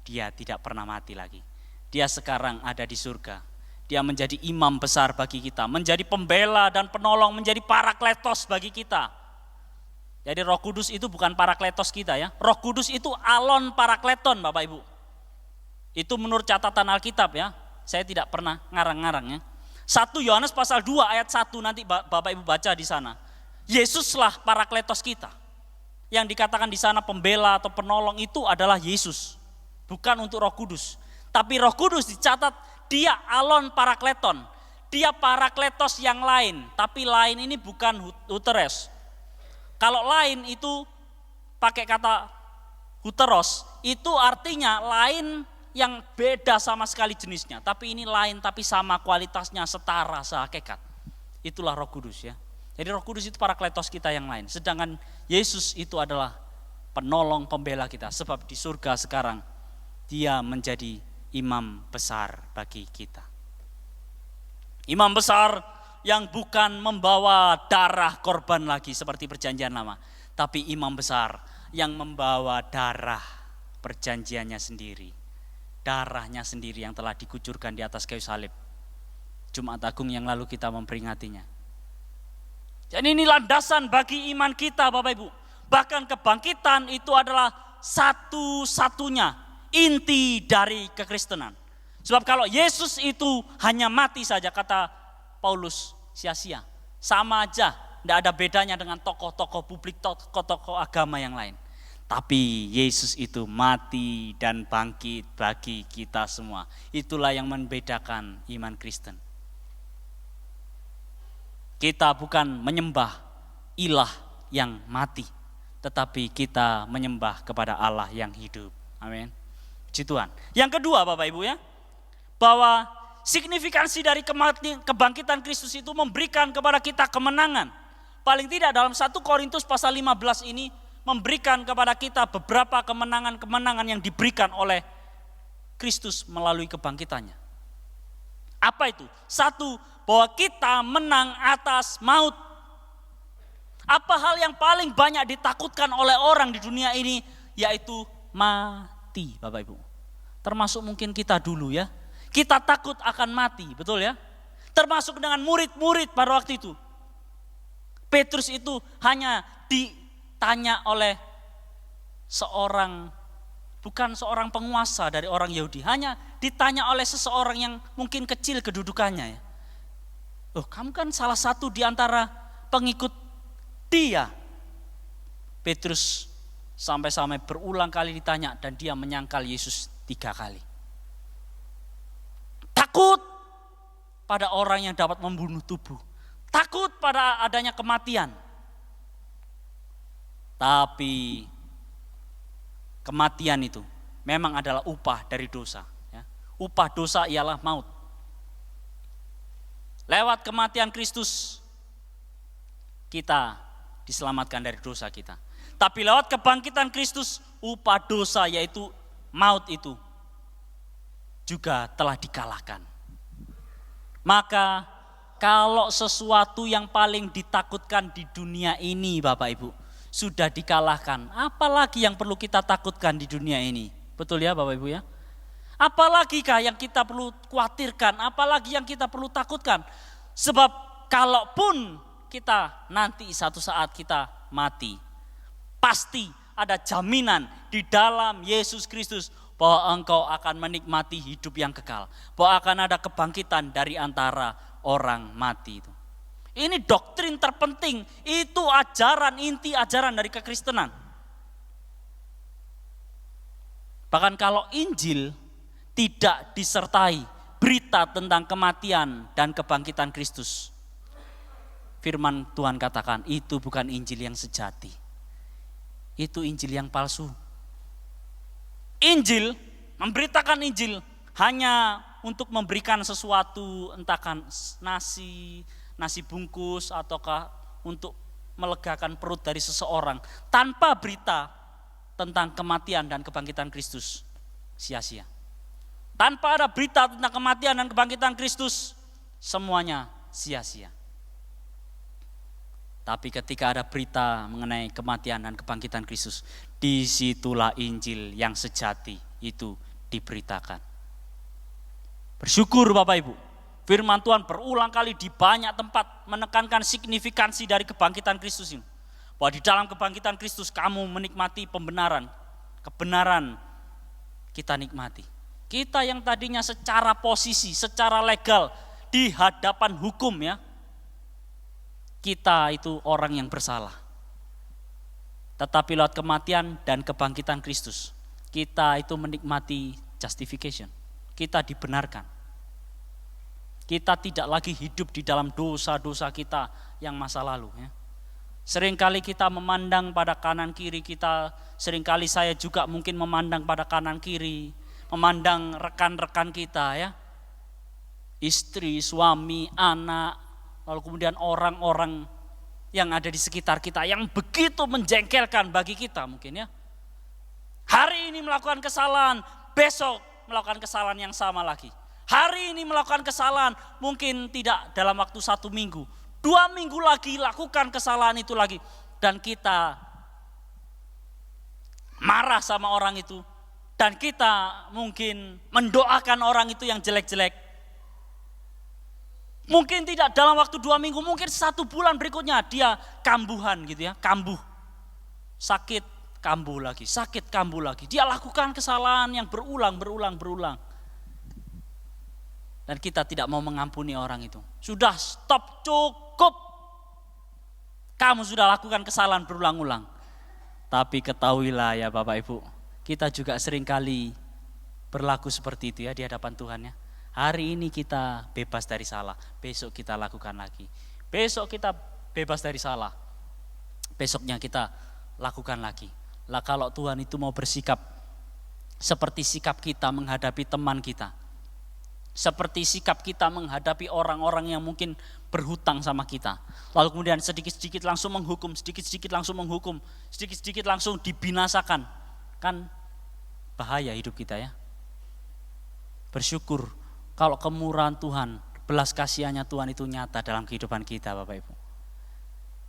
dia tidak pernah mati lagi. Dia sekarang ada di surga. Dia menjadi imam besar bagi kita. Menjadi pembela dan penolong, menjadi parakletos bagi kita. Jadi Roh Kudus itu bukan parakletos kita ya. Roh Kudus itu alon parakleton Bapak Ibu. Itu menurut catatan Alkitab ya. Saya tidak pernah ngarang-ngarang ya. 1 Yohanes pasal 2 ayat 1 nanti Bapak Ibu baca di sana. Yesuslah parakletos kita. Yang dikatakan di sana pembela atau penolong itu adalah Yesus. Bukan untuk Roh Kudus. Tapi Roh Kudus dicatat dia alon parakleton. Dia parakletos yang lain. Tapi lain ini bukan huteros. Kalau lain itu pakai kata huteros. Itu artinya lain yang beda sama sekali jenisnya. Tapi ini lain tapi sama kualitasnya, setara, sehakikat. Itulah Roh Kudus ya. Jadi Roh Kudus itu parakletos kita yang lain. Sedangkan Yesus itu adalah penolong pembela kita. Sebab di surga sekarang dia menjadi imam besar bagi kita. Imam besar yang bukan membawa darah korban lagi seperti perjanjian lama. Tapi imam besar yang membawa darah perjanjiannya sendiri. Darahnya sendiri yang telah dikucurkan di atas kayu salib. Jumat Agung yang lalu kita memperingatinya. Jadi ini landasan bagi iman kita Bapak Ibu. Bahkan kebangkitan itu adalah satu-satunya inti dari kekristenan. Sebab kalau Yesus itu hanya mati saja kata Paulus sia-sia. Sama aja, tidak ada bedanya dengan tokoh-tokoh publik, tokoh-tokoh agama yang lain. Tapi Yesus itu mati dan bangkit bagi kita semua. Itulah yang membedakan iman Kristen. Kita bukan menyembah ilah yang mati, tetapi kita menyembah kepada Allah yang hidup. Amin. Puji Tuhan. Yang kedua Bapak Ibu ya, bahwa signifikansi dari kebangkitan Kristus itu memberikan kepada kita kemenangan. Paling tidak dalam 1 Korintus pasal 15 ini memberikan kepada kita beberapa kemenangan-kemenangan yang diberikan oleh Kristus melalui kebangkitannya. Apa itu? 1, bahwa kita menang atas maut. Apa hal yang paling banyak ditakutkan oleh orang di dunia ini? Yaitu mati Bapak Ibu. Termasuk mungkin kita dulu ya. Kita takut akan mati, betul ya? Termasuk dengan murid-murid pada waktu itu. Petrus itu hanya ditanya oleh seorang, bukan seorang penguasa dari orang Yahudi. Hanya ditanya oleh seseorang yang mungkin kecil kedudukannya ya. Oh, kamu kan salah satu di antara pengikut dia. Petrus sampai-sampai berulang kali ditanya dan dia menyangkal Yesus 3 kali. Takut pada orang yang dapat membunuh tubuh. Takut pada adanya kematian. Tapi kematian itu memang adalah upah dari dosa. Ya. Upah dosa ialah maut. Lewat kematian Kristus kita diselamatkan dari dosa kita. Tapi lewat kebangkitan Kristus upah dosa yaitu maut itu juga telah dikalahkan. Maka kalau sesuatu yang paling ditakutkan di dunia ini Bapak Ibu, sudah dikalahkan. Apalagi yang perlu kita takutkan di dunia ini? Betul ya Bapak Ibu ya? Apalagi kah yang kita perlu khawatirkan? Apalagi yang kita perlu takutkan? Sebab kalaupun kita nanti satu saat kita mati, pasti ada jaminan di dalam Yesus Kristus bahwa engkau akan menikmati hidup yang kekal. Bahwa akan ada kebangkitan dari antara orang mati itu. Ini doktrin terpenting, itu ajaran, inti ajaran dari kekristenan. Bahkan kalau Injil tidak disertai berita tentang kematian dan kebangkitan Kristus, firman Tuhan katakan itu bukan Injil yang sejati. Itu Injil yang palsu. Injil, memberitakan Injil hanya untuk memberikan sesuatu, entahkan nasi bungkus ataukah untuk melegakan perut dari seseorang, tanpa berita tentang kematian dan kebangkitan Kristus, sia-sia. Tanpa ada berita tentang kematian dan kebangkitan Kristus, semuanya sia-sia. Tapi ketika ada berita mengenai kematian dan kebangkitan Kristus, disitulah Injil yang sejati itu diberitakan. Bersyukur Bapak Ibu, firman Tuhan berulang kali di banyak tempat menekankan signifikansi dari kebangkitan Kristus ini. Bahwa di dalam kebangkitan Kristus kamu menikmati pembenaran, kebenaran kita nikmati. Kita yang tadinya secara posisi, secara legal di hadapan hukum ya, kita itu orang yang bersalah. Tetapi lewat kematian dan kebangkitan Kristus, kita itu menikmati justification. Kita dibenarkan. Kita tidak lagi hidup di dalam dosa-dosa kita yang masa lalu ya. Seringkali kita memandang pada kanan kiri kita, seringkali saya juga mungkin memandang pada kanan kiri, memandang rekan-rekan kita ya. Istri, suami, anak, lalu kemudian orang-orang yang ada di sekitar kita yang begitu menjengkelkan bagi kita mungkin ya. Hari ini melakukan kesalahan, besok melakukan kesalahan yang sama lagi. Hari ini melakukan kesalahan, mungkin tidak dalam waktu 1 minggu. 2 minggu lagi lakukan kesalahan itu lagi. Dan kita marah sama orang itu. Dan kita mungkin mendoakan orang itu yang jelek-jelek. Mungkin tidak dalam waktu 2 minggu, mungkin 1 bulan berikutnya dia kambuhan gitu ya. Kambuh, sakit, kambuh lagi, sakit, kambuh lagi. Dia lakukan kesalahan yang berulang. Dan kita tidak mau mengampuni orang itu. Sudah stop, cukup. Kamu sudah lakukan kesalahan berulang-ulang. Tapi ketahuilah ya Bapak Ibu, kita juga seringkali berlaku seperti itu ya di hadapan Tuhan ya. Hari ini kita bebas dari salah, besok kita lakukan lagi. Besok kita bebas dari salah, besoknya kita lakukan lagi. Lah kalau Tuhan itu mau bersikap seperti sikap kita menghadapi teman kita, seperti sikap kita menghadapi orang-orang yang mungkin berhutang sama kita. Lalu kemudian sedikit-sedikit langsung menghukum, sedikit-sedikit langsung menghukum, sedikit-sedikit langsung dibinasakan. Kan bahaya hidup kita ya. Bersyukur kalau kemurahan Tuhan, belas kasihannya Tuhan itu nyata dalam kehidupan kita Bapak Ibu.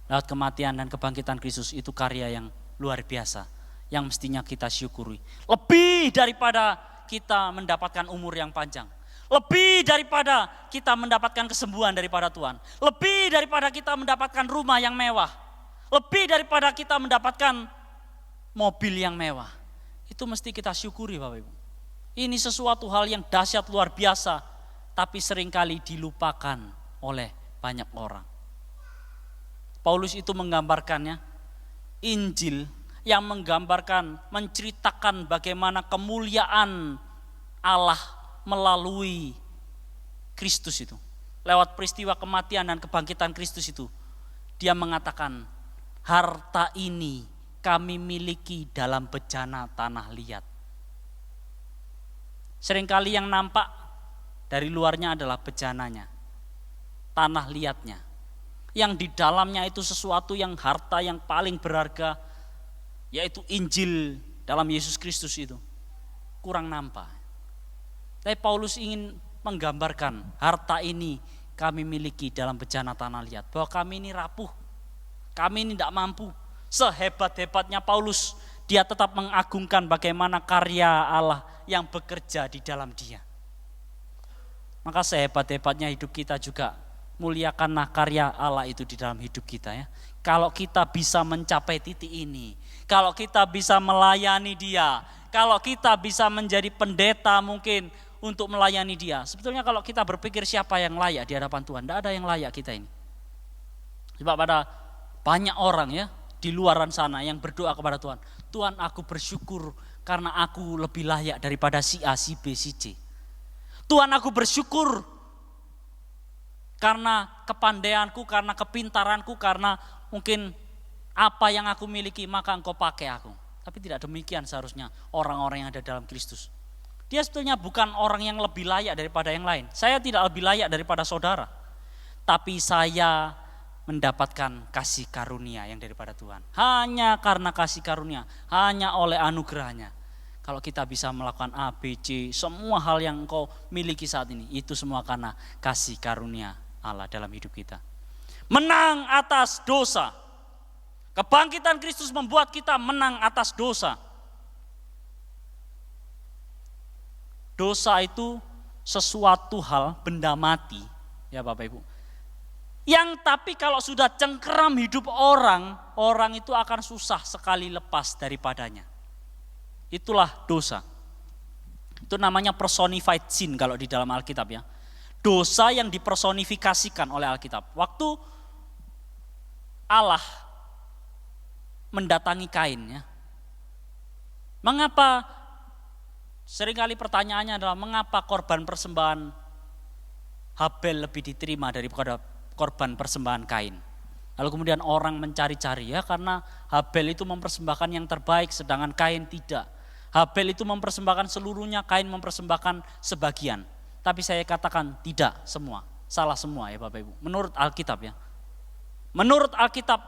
Lewat kematian dan kebangkitan Kristus itu karya yang luar biasa, yang mestinya kita syukuri. Lebih daripada kita mendapatkan umur yang panjang. Lebih daripada kita mendapatkan kesembuhan daripada Tuhan. Lebih daripada kita mendapatkan rumah yang mewah. Lebih daripada kita mendapatkan mobil yang mewah. Itu mesti kita syukuri Bapak Ibu. Ini sesuatu hal yang dahsyat luar biasa. Tapi seringkali dilupakan oleh banyak orang. Paulus itu menggambarkannya. Injil yang menggambarkan, menceritakan bagaimana kemuliaan Allah melalui Kristus itu. Lewat peristiwa kematian dan kebangkitan Kristus itu. Dia mengatakan, harta ini kami miliki dalam bejana tanah liat. Seringkali yang nampak dari luarnya adalah bejananya, tanah liatnya. Yang di dalamnya itu sesuatu yang harta yang paling berharga, yaitu Injil dalam Yesus Kristus itu. Kurang nampak. Tapi Paulus ingin menggambarkan harta ini kami miliki dalam bejana tanah liat. Bahwa kami ini rapuh, kami ini tidak mampu. Sehebat-hebatnya Paulus, dia tetap mengagungkan bagaimana karya Allah yang bekerja di dalam dia. Maka sehebat-hebatnya hidup kita juga, muliakanlah karya Allah itu di dalam hidup kita ya. Kalau kita bisa mencapai titik ini, kalau kita bisa melayani dia, kalau kita bisa menjadi pendeta mungkin untuk melayani dia. Sebetulnya kalau kita berpikir siapa yang layak di hadapan Tuhan, tidak ada yang layak kita ini. Sebab ada banyak orang ya di luaran sana yang berdoa kepada Tuhan. Tuhan, aku bersyukur karena aku lebih layak daripada si A, si B, si C. Tuhan, aku bersyukur karena kepandaianku, karena kepintaranku, karena mungkin apa yang aku miliki maka engkau pakai aku. Tapi tidak demikian seharusnya orang-orang yang ada dalam Kristus. Dia sebetulnya bukan orang yang lebih layak daripada yang lain. Saya tidak lebih layak daripada saudara. Tapi saya mendapatkan kasih karunia yang daripada Tuhan. Hanya karena kasih karunia, hanya oleh anugerahnya. Kalau kita bisa melakukan A, B, C, semua hal yang engkau miliki saat ini, itu semua karena kasih karunia Allah dalam hidup kita. Menang atas dosa. Kebangkitan Kristus membuat kita menang atas dosa. Dosa itu sesuatu hal, benda mati, ya Bapak Ibu. Yang tapi kalau sudah cengkeram hidup orang, orang itu akan susah sekali lepas daripadanya. Itulah dosa. Itu namanya personified sin kalau di dalam Alkitab ya. Dosa yang dipersonifikasikan oleh Alkitab. Waktu Allah mendatangi Kain ya. Mengapa, seringkali pertanyaannya adalah mengapa korban persembahan Habel lebih diterima daripada korban persembahan Kain. Lalu kemudian orang mencari-cari ya, karena Habel itu mempersembahkan yang terbaik sedangkan Kain tidak. Habel itu mempersembahkan seluruhnya, Kain mempersembahkan sebagian. Tapi saya katakan tidak semua, salah semua ya Bapak Ibu. Menurut Alkitab ya. Menurut Alkitab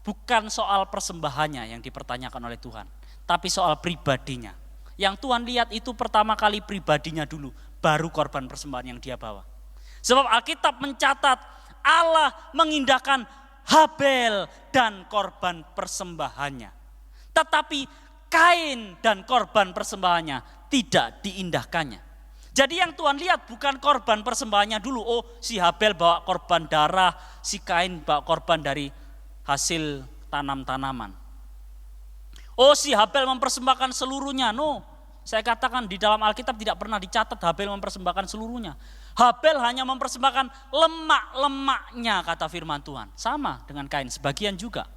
bukan soal persembahannya yang dipertanyakan oleh Tuhan, tapi soal pribadinya. Yang Tuhan lihat itu pertama kali pribadinya dulu, baru korban persembahan yang dia bawa. Sebab Alkitab mencatat Allah mengindahkan Habel dan korban persembahannya. Tetapi Kain dan korban persembahannya tidak diindahkannya. Jadi yang Tuhan lihat bukan korban persembahannya dulu. Oh, si Habel bawa korban darah, si Kain bawa korban dari hasil tanam-tanaman. Oh, si Habel mempersembahkan seluruhnya. No, saya katakan di dalam Alkitab tidak pernah dicatat Habel mempersembahkan seluruhnya. Habel hanya mempersembahkan lemak-lemaknya kata firman Tuhan. Sama dengan Kain, sebagian juga.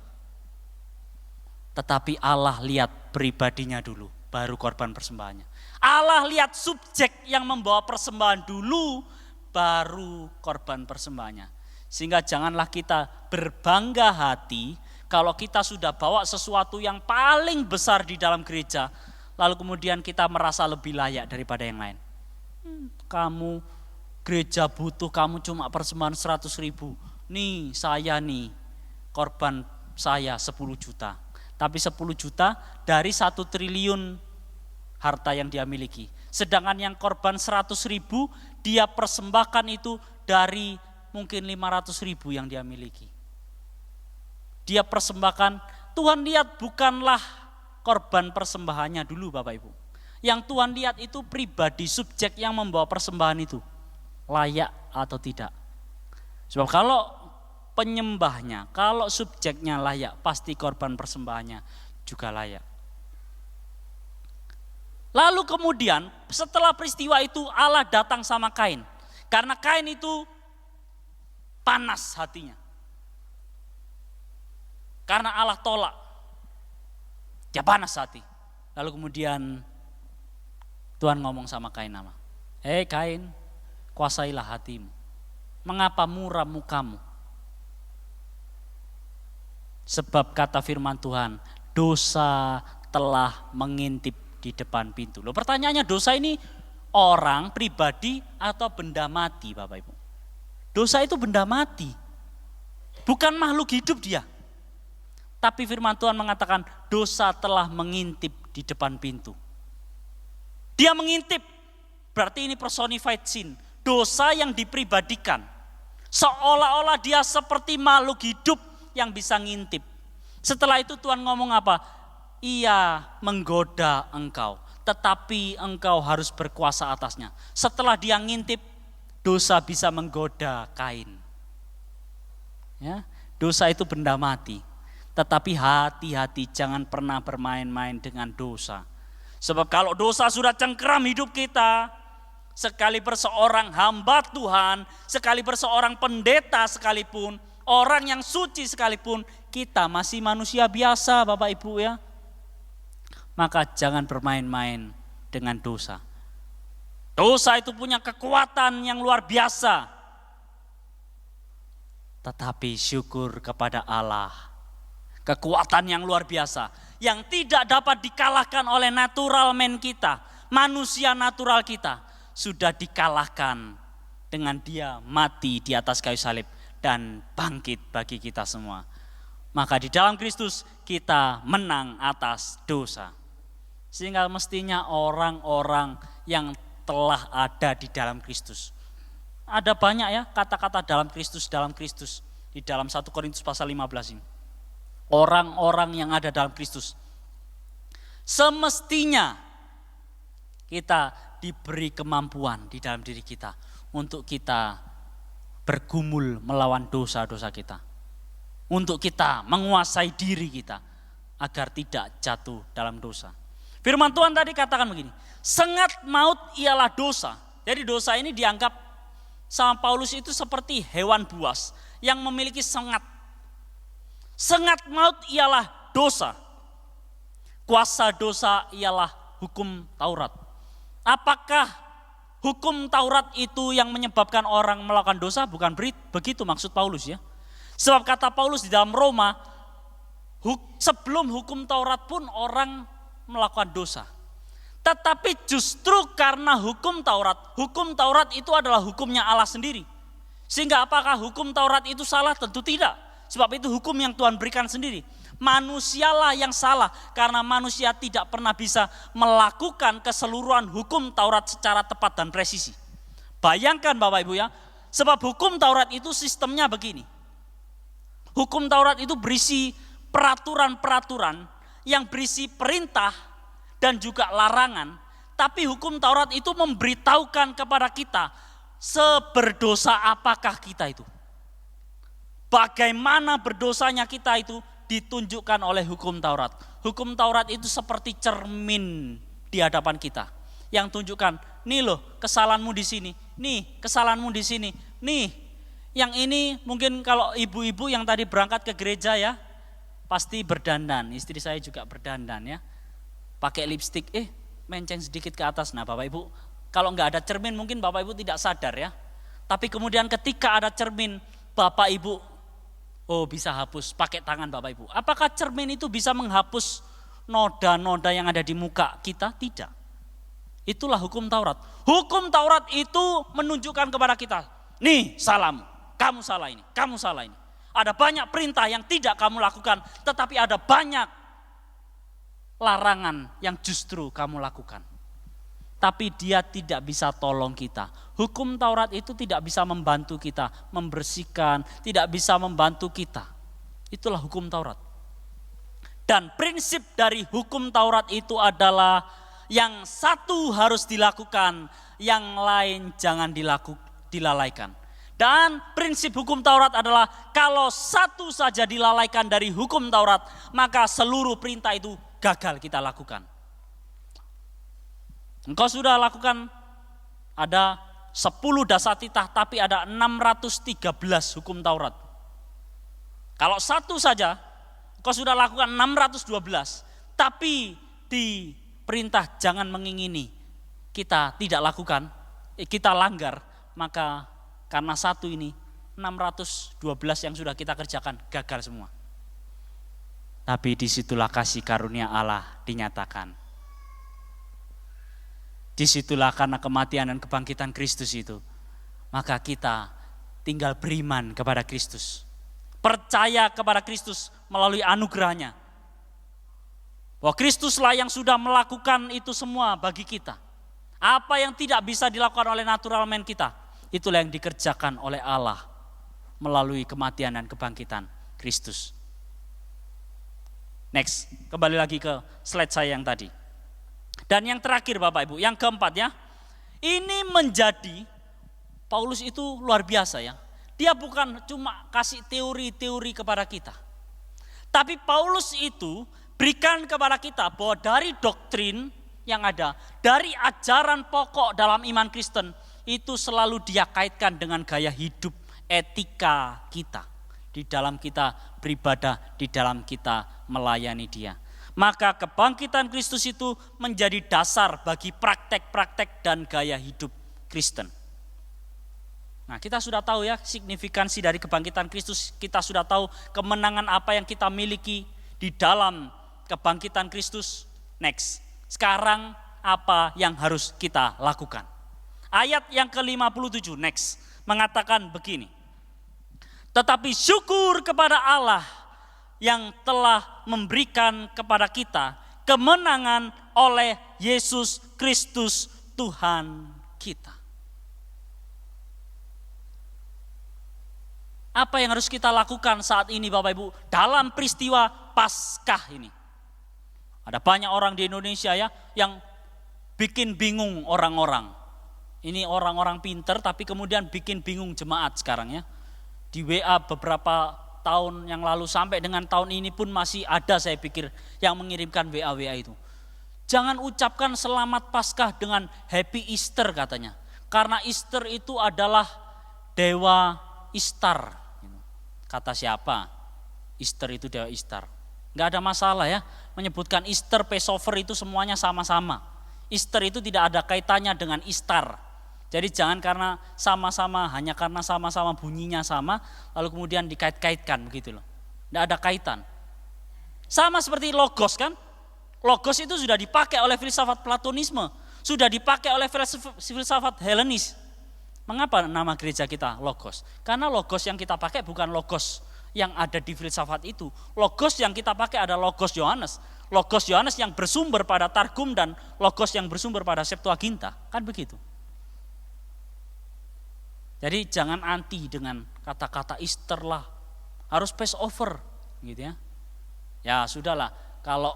Tetapi Allah lihat pribadinya dulu, baru korban persembahannya. Allah lihat subjek yang membawa persembahan dulu, baru korban persembahannya. Sehingga janganlah kita berbangga hati kalau kita sudah bawa sesuatu yang paling besar di dalam gereja, lalu kemudian kita merasa lebih layak daripada yang lain. Kamu gereja butuh kamu cuma persembahan 100.000. Nih saya nih, korban saya 10 juta. Tapi 10 juta dari 1 triliun harta yang dia miliki. Sedangkan yang korban 100.000 dia persembahkan itu dari mungkin 500.000 yang dia miliki. Dia persembahkan, Tuhan lihat bukanlah korban persembahannya dulu Bapak Ibu. Yang Tuhan lihat itu pribadi subjek yang membawa persembahan itu. Layak atau tidak. Sebab kalau penyembahnya, kalau subjeknya layak, pasti korban persembahannya juga layak. Lalu kemudian setelah peristiwa itu Allah datang sama Kain. Karena Kain itu panas hatinya. Karena Allah tolak. Dia panas hati. Lalu kemudian Tuhan ngomong sama Kain nama. Hei Kain, kuasailah hatimu. Mengapa muram mukamu? Sebab kata firman Tuhan, dosa telah mengintip di depan pintu. Loh, pertanyaannya dosa ini orang, pribadi atau benda mati Bapak Ibu? Dosa itu benda mati. Bukan makhluk hidup dia. Tapi firman Tuhan mengatakan dosa telah mengintip di depan pintu. Dia mengintip, berarti ini personified sin. Dosa yang dipribadikan. Seolah-olah dia seperti makhluk hidup yang bisa ngintip. Setelah itu Tuhan ngomong apa? Ia menggoda engkau, tetapi engkau harus berkuasa atasnya. Setelah dia ngintip, dosa bisa menggoda Kain. Ya, dosa itu benda mati. Tetapi hati-hati, jangan pernah bermain-main dengan dosa. Sebab kalau dosa sudah cengkeram hidup kita, sekalipun seorang hamba Tuhan, sekalipun seorang pendeta sekalipun, orang yang suci sekalipun, kita masih manusia biasa Bapak Ibu ya. Maka jangan bermain-main dengan dosa. Dosa itu punya kekuatan yang luar biasa. Tetapi syukur kepada Allah, kekuatan yang luar biasa, yang tidak dapat dikalahkan oleh natural man kita, manusia natural kita, sudah dikalahkan dengan dia mati di atas kayu salib dan bangkit bagi kita semua. Maka di dalam Kristus kita menang atas dosa. Sehingga mestinya orang-orang yang telah ada di dalam Kristus. Ada banyak ya kata-kata dalam Kristus di dalam 1 Korintus pasal 15 ini. Orang-orang yang ada dalam Kristus. Semestinya kita diberi kemampuan di dalam diri kita untuk kita bergumul melawan dosa-dosa kita. Untuk kita menguasai diri kita agar tidak jatuh dalam dosa. Firman Tuhan tadi katakan begini, sengat maut ialah dosa. Jadi dosa ini dianggap sama Paulus itu seperti hewan buas yang memiliki sengat. Sengat maut ialah dosa. Kuasa dosa ialah hukum Taurat. Apakah hukum Taurat itu yang menyebabkan orang melakukan dosa? Bukan begitu maksud Paulus ya. Sebab kata Paulus di dalam Roma, sebelum hukum Taurat pun orang melakukan dosa. Tetapi justru karena hukum Taurat itu adalah hukumnya Allah sendiri. Sehingga apakah hukum Taurat itu salah? Tentu tidak. Sebab itu hukum yang Tuhan berikan sendiri. Manusialah yang salah karena manusia tidak pernah bisa melakukan keseluruhan hukum Taurat secara tepat dan presisi. Bayangkan Bapak Ibu ya, sebab hukum Taurat itu sistemnya begini. Hukum Taurat itu berisi peraturan-peraturan yang berisi perintah dan juga larangan. Tapi hukum Taurat itu memberitahukan kepada kita seberdosa apakah kita itu. Bagaimana berdosanya kita itu ditunjukkan oleh hukum Taurat. Hukum Taurat itu seperti cermin di hadapan kita. Yang tunjukkan, nih loh kesalahanmu di sini, nih kesalahanmu di sini, nih. Yang ini mungkin kalau ibu-ibu yang tadi berangkat ke gereja ya, pasti berdandan, istri saya juga berdandan ya. Pakai lipstik, menceng sedikit ke atas. Nah Bapak Ibu, kalau nggak ada cermin mungkin Bapak Ibu tidak sadar ya. Tapi kemudian ketika ada cermin, Bapak Ibu, bisa hapus pakai tangan Bapak Ibu. Apakah cermin itu bisa menghapus noda-noda yang ada di muka kita? Tidak. Itulah hukum Taurat. Hukum Taurat itu menunjukkan kepada kita, nih salahmu, kamu salah ini, kamu salah ini. Ada banyak perintah yang tidak kamu lakukan, tetapi ada banyak larangan yang justru kamu lakukan. Tapi dia tidak bisa tolong kita. Hukum Taurat itu tidak bisa membantu kita membersihkan, tidak bisa membantu kita. Itulah hukum Taurat. Dan prinsip dari hukum Taurat itu adalah yang satu harus dilakukan, yang lain jangan dilalaikan. Dan prinsip hukum Taurat adalah kalau satu saja dilalaikan dari hukum Taurat, maka seluruh perintah itu gagal kita lakukan. Engkau sudah lakukan ada 10 dasatitah tapi ada 613 hukum Taurat. Kalau satu saja engkau sudah lakukan 612, tapi di perintah jangan mengingini kita tidak lakukan, kita langgar, maka karena satu ini 612 yang sudah kita kerjakan gagal semua. Tapi disitulah kasih karunia Allah dinyatakan. Disitulah karena kematian dan kebangkitan Kristus itu. Maka kita tinggal beriman kepada Kristus. Percaya kepada Kristus melalui anugerahnya. Bahwa Kristuslah yang sudah melakukan itu semua bagi kita. Apa yang tidak bisa dilakukan oleh natural man kita, itulah yang dikerjakan oleh Allah melalui kematian dan kebangkitan Kristus. Next, kembali lagi ke slide saya yang tadi. Dan yang terakhir Bapak Ibu, yang keempat ya. Ini menjadi, Paulus itu luar biasa ya. Dia bukan cuma kasih teori-teori kepada kita. Tapi Paulus itu berikan kepada kita bahwa dari doktrin yang ada, dari ajaran pokok dalam iman Kristen, itu selalu dia kaitkan dengan gaya hidup, etika kita. Di dalam kita beribadah, di dalam kita melayani dia. Maka kebangkitan Kristus itu menjadi dasar bagi praktek-praktek dan gaya hidup Kristen. Nah, kita sudah tahu ya signifikansi dari kebangkitan Kristus. Kita sudah tahu kemenangan apa yang kita miliki di dalam kebangkitan Kristus. Next, sekarang apa yang harus kita lakukan? Ayat yang ke-57 next mengatakan begini. Tetapi syukur kepada Allah yang telah memberikan kepada kita kemenangan oleh Yesus Kristus Tuhan kita. Apa yang harus kita lakukan saat ini Bapak Ibu dalam peristiwa Paskah ini? Ada banyak orang di Indonesia ya yang bikin bingung orang-orang. Ini orang-orang pinter tapi kemudian bikin bingung jemaat sekarang ya. Di WA beberapa tahun yang lalu sampai dengan tahun ini pun masih ada saya pikir yang mengirimkan WA itu. Jangan ucapkan selamat Paskah dengan Happy Easter katanya. Karena Easter itu adalah dewa Ishtar. Kata siapa? Easter itu dewa Ishtar. Enggak ada masalah ya menyebutkan Easter, Passover itu semuanya sama-sama. Easter itu tidak ada kaitannya dengan Ishtar. Jadi jangan karena sama-sama, hanya karena sama-sama bunyinya sama, lalu kemudian dikait-kaitkan begitu loh. Tidak ada kaitan. Sama seperti logos kan. Logos itu sudah dipakai oleh filsafat Platonisme, sudah dipakai oleh filsafat Helenis. Mengapa nama gereja kita logos? Karena logos yang kita pakai bukan logos yang ada di filsafat itu. Logos yang kita pakai adalah logos Yohanes. Logos Yohanes yang bersumber pada Targum dan logos yang bersumber pada Septuaginta. Kan begitu. Jadi jangan anti dengan kata-kata Easter lah, harus Passover, gitu ya. Ya sudahlah, kalau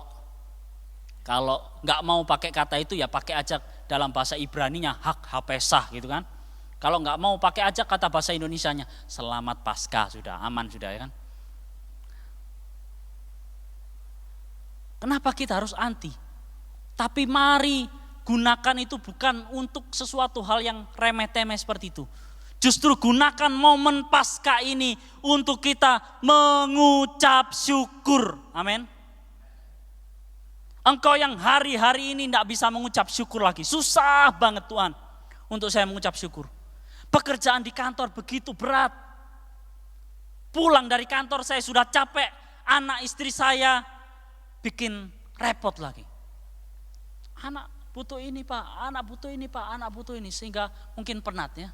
nggak mau pakai kata itu ya pakai aja dalam bahasa Ibraninya hak hapesah gitu kan. Kalau nggak mau pakai aja kata bahasa Indonesianya selamat Paskah sudah aman sudah ya kan. Kenapa kita harus anti? Tapi mari gunakan itu bukan untuk sesuatu hal yang remeh-temeh seperti itu. Justru gunakan momen Paskah ini untuk kita mengucap syukur. Amin. Engkau yang hari-hari ini tidak bisa mengucap syukur lagi. Susah banget Tuhan untuk saya mengucap syukur. Pekerjaan di kantor begitu berat. Pulang dari kantor saya sudah capek. Anak istri saya bikin repot lagi. Anak butuh ini Pak, anak butuh ini Pak, anak butuh ini. Sehingga mungkin penat ya.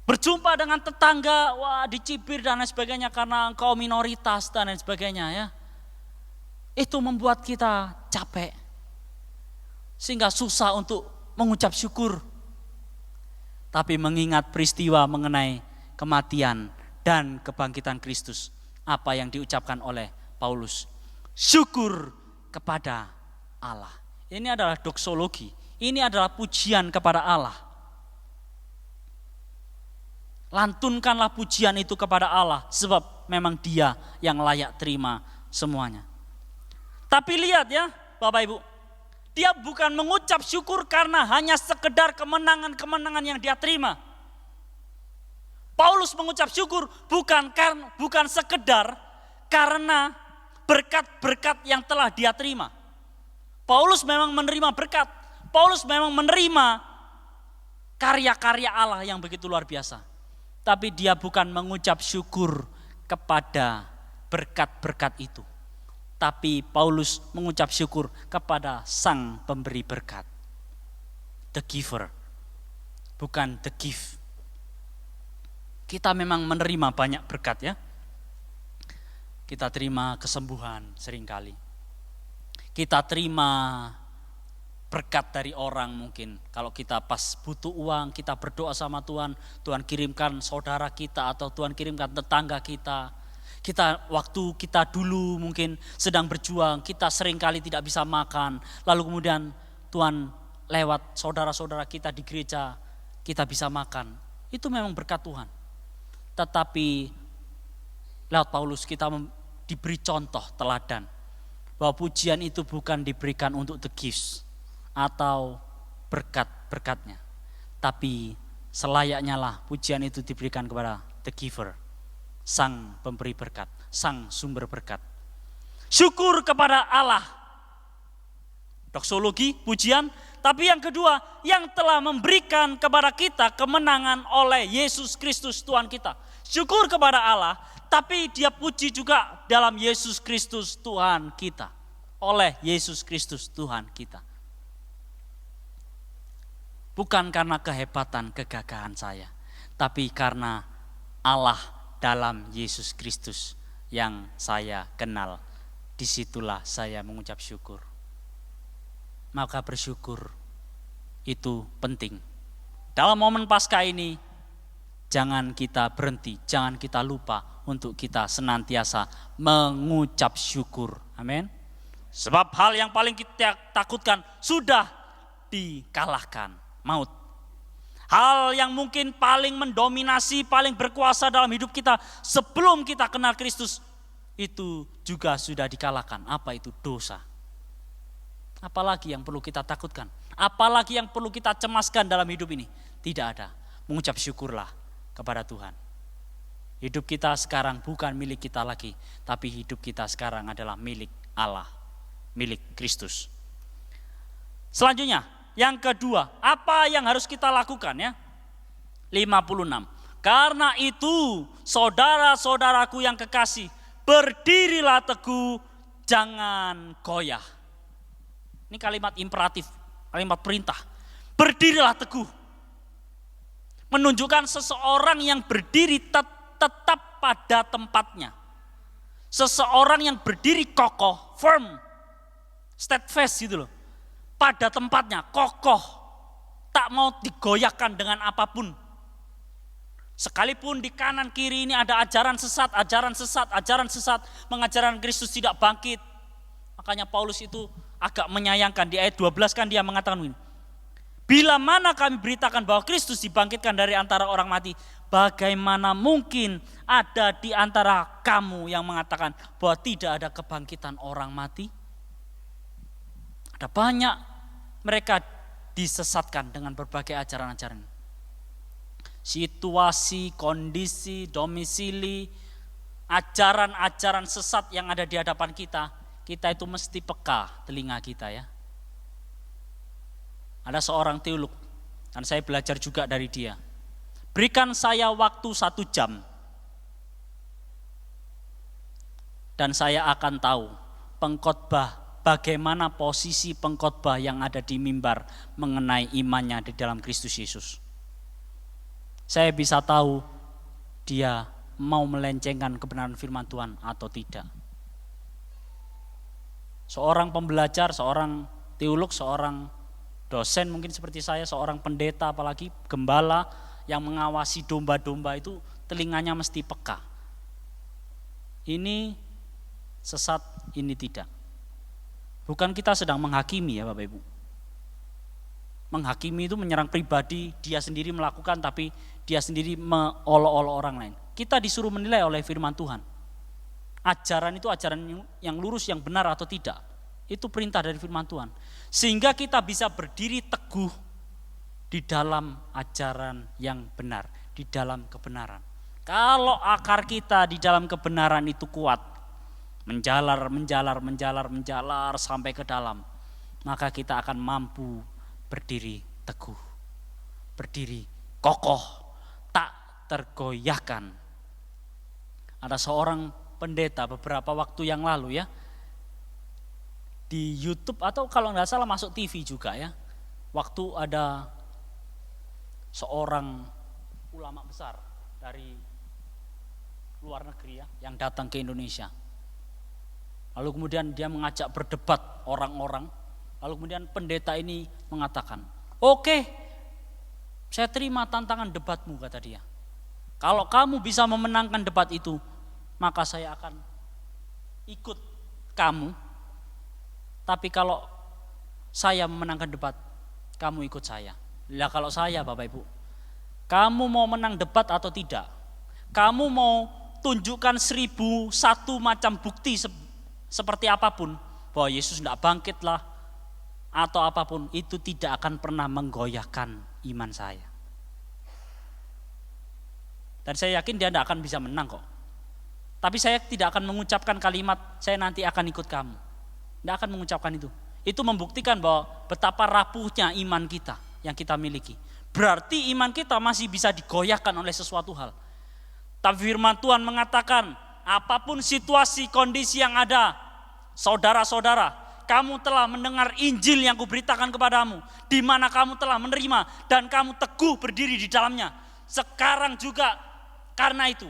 Berjumpa dengan tetangga, wah dicibir dan lain sebagainya karena engkau minoritas dan lain sebagainya ya. Itu membuat kita capek. Sehingga susah untuk mengucap syukur. Tapi mengingat peristiwa mengenai kematian dan kebangkitan Kristus. Apa yang diucapkan oleh Paulus. Syukur kepada Allah. Ini adalah doksologi. Ini adalah pujian kepada Allah. Lantunkanlah pujian itu kepada Allah sebab memang Dia yang layak terima semuanya. Tapi lihat ya Bapak Ibu, dia bukan mengucap syukur karena hanya sekedar kemenangan-kemenangan yang dia terima. Paulus mengucap syukur bukan sekedar karena berkat-berkat yang telah dia terima. Paulus memang menerima berkat. Paulus memang menerima karya-karya Allah yang begitu luar biasa. Tapi dia bukan mengucap syukur kepada berkat-berkat itu. Tapi Paulus mengucap syukur kepada Sang Pemberi berkat. The giver, bukan the gift. Kita memang menerima banyak berkat ya. Kita terima kesembuhan seringkali. Kita terima berkat dari orang mungkin. Kalau kita pas butuh uang, kita berdoa sama Tuhan. Tuhan kirimkan saudara kita atau Tuhan kirimkan tetangga kita. Waktu kita dulu mungkin sedang berjuang, kita seringkali tidak bisa makan. Lalu kemudian Tuhan lewat saudara-saudara kita di gereja, kita bisa makan. Itu memang berkat Tuhan. Tetapi lewat Paulus kita diberi contoh teladan. Bahwa pujian itu bukan diberikan untuk the gifts atau berkat-berkatnya. Tapi selayaknya lah pujian itu diberikan kepada the giver. Sang pemberi berkat, sang sumber berkat. Syukur kepada Allah. Doksologi, pujian. Tapi yang kedua, yang telah memberikan kepada kita kemenangan oleh Yesus Kristus Tuhan kita. Syukur kepada Allah, tapi dia puji juga dalam Yesus Kristus Tuhan kita. Oleh Yesus Kristus Tuhan kita. Bukan karena kehebatan, kegagahan saya. Tapi karena Allah dalam Yesus Kristus yang saya kenal. Disitulah saya mengucap syukur. Maka bersyukur itu penting. Dalam momen Paskah ini, jangan kita berhenti, jangan kita lupa untuk kita senantiasa mengucap syukur. Amin. Sebab hal yang paling kita takutkan sudah dikalahkan, maut. Hal yang mungkin paling mendominasi, paling berkuasa dalam hidup kita sebelum kita kenal Kristus, itu juga sudah dikalahkan. Apa itu? Dosa. Apalagi yang perlu kita takutkan? Apalagi yang perlu kita cemaskan dalam hidup ini? Tidak ada. Mengucap syukurlah kepada Tuhan. Hidup kita sekarang bukan milik kita lagi, tapi hidup kita sekarang adalah milik Allah, milik Kristus. Selanjutnya, yang kedua, apa yang harus kita lakukan ya? 56. Karena itu, saudara-saudaraku yang kekasih, berdirilah teguh, jangan goyah. Ini kalimat imperatif, kalimat perintah. Berdirilah teguh. Menunjukkan seseorang yang berdiri tetap pada tempatnya. Seseorang yang berdiri kokoh, firm, steadfast gitu loh. Pada tempatnya, kokoh, tak mau digoyahkan dengan apapun. Sekalipun di kanan kiri ini ada ajaran sesat, mengajaran Kristus tidak bangkit. Makanya Paulus itu agak menyayangkan, di ayat 12 kan dia mengatakan begini. Bila mana kami beritakan bahwa Kristus dibangkitkan dari antara orang mati, bagaimana mungkin ada di antara kamu yang mengatakan bahwa tidak ada kebangkitan orang mati? Ada banyak mereka disesatkan dengan berbagai ajaran-ajaran. Situasi, kondisi, domisili, ajaran-ajaran sesat yang ada di hadapan kita itu mesti peka telinga kita ya. Ada seorang teolog, dan saya belajar juga dari dia. Berikan saya waktu 1 jam, dan saya akan tahu pengkhotbah bagaimana posisi pengkhotbah yang ada di mimbar mengenai imannya di dalam Kristus Yesus. Saya bisa tahu dia mau melencengkan kebenaran firman Tuhan atau tidak. Seorang pembelajar, seorang teolog, seorang dosen mungkin seperti saya, seorang pendeta apalagi gembala yang mengawasi domba-domba itu telinganya mesti peka. Ini sesat, ini tidak. Bukan kita sedang menghakimi ya Bapak Ibu. Menghakimi itu menyerang pribadi, dia sendiri melakukan tapi dia sendiri mengolok-olok orang lain. Kita disuruh menilai oleh firman Tuhan. Ajaran itu ajaran yang lurus, yang benar atau tidak. Itu perintah dari firman Tuhan. Sehingga kita bisa berdiri teguh di dalam ajaran yang benar, di dalam kebenaran. Kalau akar kita di dalam kebenaran itu kuat, menjalar sampai ke dalam, maka kita akan mampu berdiri teguh, berdiri kokoh, tak tergoyahkan. Ada seorang pendeta beberapa waktu yang lalu ya, di YouTube atau kalau nggak salah masuk TV juga ya, waktu ada seorang ulama besar dari luar negeri ya, yang datang ke Indonesia. Lalu kemudian dia mengajak berdebat orang-orang. Lalu kemudian pendeta ini mengatakan, oke, saya terima tantangan debatmu, kata dia. Kalau kamu bisa memenangkan debat itu, maka saya akan ikut kamu. Tapi kalau saya memenangkan debat, kamu ikut saya. Lah kalau saya Bapak Ibu, kamu mau menang debat atau tidak? Kamu mau tunjukkan 1001 macam bukti seperti apapun, bahwa Yesus tidak bangkit lah, atau apapun, itu tidak akan pernah menggoyahkan iman saya. Dan saya yakin dia tidak akan bisa menang kok. Tapi saya tidak akan mengucapkan kalimat, saya nanti akan ikut kamu. Tidak akan mengucapkan itu. Itu membuktikan bahwa betapa rapuhnya iman kita yang kita miliki. Berarti iman kita masih bisa digoyahkan oleh sesuatu hal. Tapi firman Tuhan mengatakan, apapun situasi, kondisi yang ada, saudara-saudara, kamu telah mendengar Injil yang kuberitakan kepadamu, di mana kamu telah menerima dan kamu teguh berdiri di dalamnya. Sekarang juga karena itu,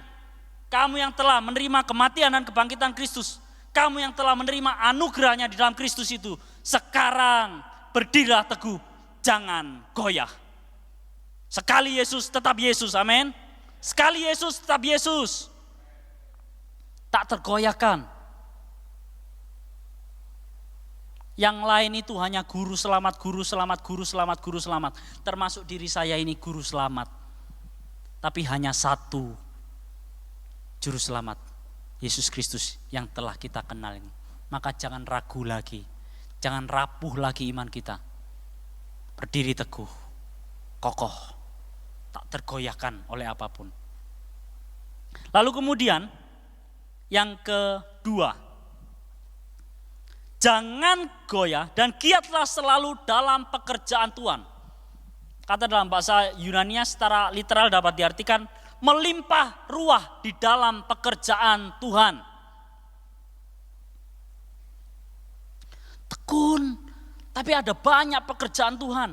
kamu yang telah menerima kematian dan kebangkitan Kristus, kamu yang telah menerima anugerahnya di dalam Kristus itu, sekarang berdirilah teguh, jangan goyah. Sekali Yesus tetap Yesus, amin. Sekali Yesus tetap Yesus, tak tergoyahkan. Yang lain itu hanya guru selamat, guru selamat, guru selamat, guru selamat. Termasuk diri saya ini guru selamat. Tapi hanya satu juru selamat, Yesus Kristus yang telah kita kenal ini. Maka jangan ragu lagi, jangan rapuh lagi iman kita. Berdiri teguh, kokoh, tak tergoyahkan oleh apapun. Lalu kemudian yang kedua, jangan goyah dan giatlah selalu dalam pekerjaan Tuhan. Kata dalam bahasa Yunani secara literal dapat diartikan melimpah ruah di dalam pekerjaan Tuhan. Tekun, tapi ada banyak pekerjaan Tuhan.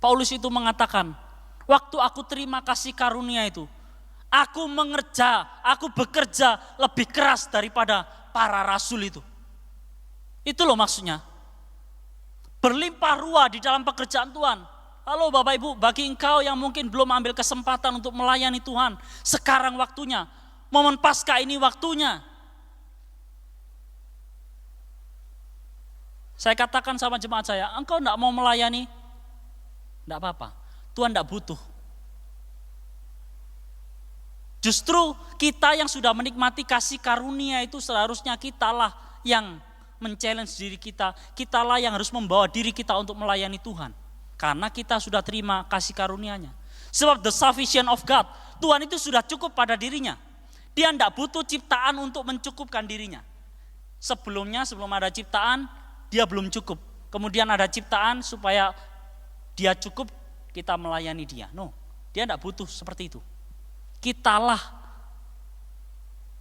Paulus itu mengatakan, waktu aku terima kasih karunia itu, aku bekerja lebih keras daripada para rasul itu. Itu loh maksudnya. Berlimpah ruah di dalam pekerjaan Tuhan. Halo Bapak Ibu, bagi engkau yang mungkin belum ambil kesempatan untuk melayani Tuhan, sekarang waktunya. Momen Paskah ini waktunya. Saya katakan sama jemaat saya, engkau tidak mau melayani, tidak apa-apa. Tuhan tidak butuh. Justru kita yang sudah menikmati kasih karunia itu seharusnya kitalah yang men-challenge diri kita. Kitalah yang harus membawa diri kita untuk melayani Tuhan. Karena kita sudah terima kasih karunia-Nya. Sebab the sufficient of God, Tuhan itu sudah cukup pada dirinya. Dia tidak butuh ciptaan untuk mencukupkan dirinya. Sebelum ada ciptaan, dia belum cukup. Kemudian ada ciptaan supaya dia cukup, kita melayani dia. No, dia tidak butuh seperti itu. Kitalah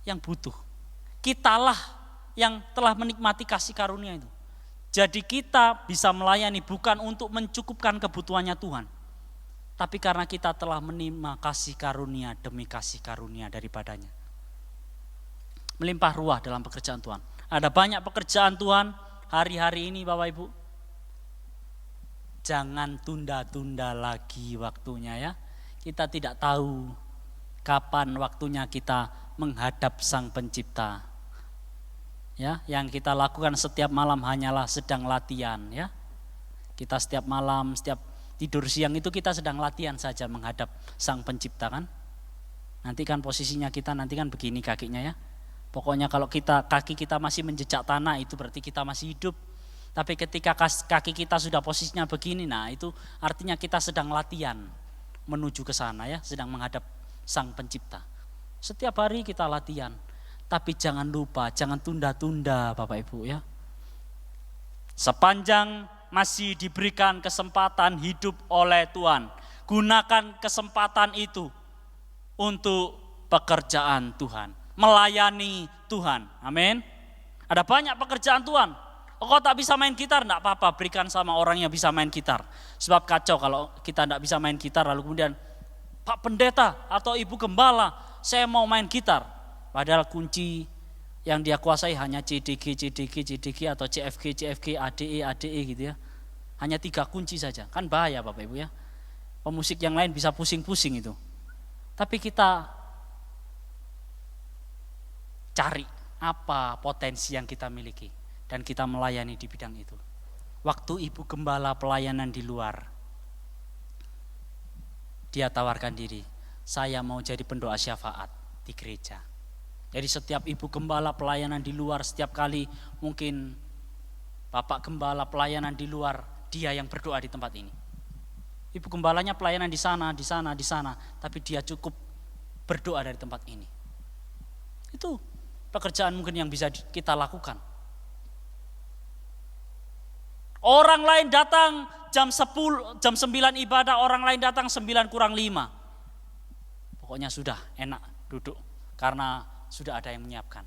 yang butuh. Kitalah yang telah menikmati kasih karunia itu. Jadi kita bisa melayani bukan untuk mencukupkan kebutuhannya Tuhan. Tapi karena kita telah menerima kasih karunia demi kasih karunia daripadanya. Melimpah ruah dalam pekerjaan Tuhan. Ada banyak pekerjaan Tuhan hari-hari ini Bapak Ibu. Jangan tunda-tunda lagi waktunya ya. Kita tidak tahu kapan waktunya kita menghadap Sang Pencipta. Ya, yang kita lakukan setiap malam hanyalah sedang latihan ya. Kita setiap malam, setiap tidur siang itu kita sedang latihan saja menghadap Sang Pencipta kan. Nanti kan posisinya kita nanti kan begini kakinya ya. Pokoknya kalau kaki kita masih menjejak tanah itu berarti kita masih hidup. Tapi ketika kaki kita sudah posisinya begini, nah itu artinya kita sedang latihan menuju ke sana ya, sedang menghadap Sang Pencipta. Setiap hari kita latihan. Tapi jangan lupa, jangan tunda-tunda Bapak Ibu ya. Sepanjang masih diberikan kesempatan hidup oleh Tuhan, gunakan kesempatan itu untuk pekerjaan Tuhan, melayani Tuhan. Amin. Ada banyak pekerjaan Tuhan. Kau tak bisa main gitar, enggak apa-apa, berikan sama orang yang bisa main gitar. Sebab kacau kalau kita enggak bisa main gitar lalu kemudian Pak Pendeta atau Ibu Gembala, saya mau main gitar. Padahal kunci yang dia kuasai hanya CDG atau CFG, ADE gitu ya. Hanya 3 kunci saja, kan bahaya Bapak Ibu ya. Pemusik yang lain bisa pusing-pusing itu. Tapi kita cari apa potensi yang kita miliki dan kita melayani di bidang itu. Waktu ibu gembala pelayanan di luar, dia tawarkan diri, saya mau jadi pendoa syafaat di gereja. Jadi setiap ibu gembala pelayanan di luar, setiap kali mungkin bapak gembala pelayanan di luar, dia yang berdoa di tempat ini. Ibu gembalanya pelayanan di sana, tapi dia cukup berdoa dari tempat ini. Itu pekerjaan mungkin yang bisa kita lakukan. Orang lain datang jam 10, jam 9 ibadah, orang lain datang 9 kurang 5. Pokoknya sudah enak duduk karena sudah ada yang menyiapkan.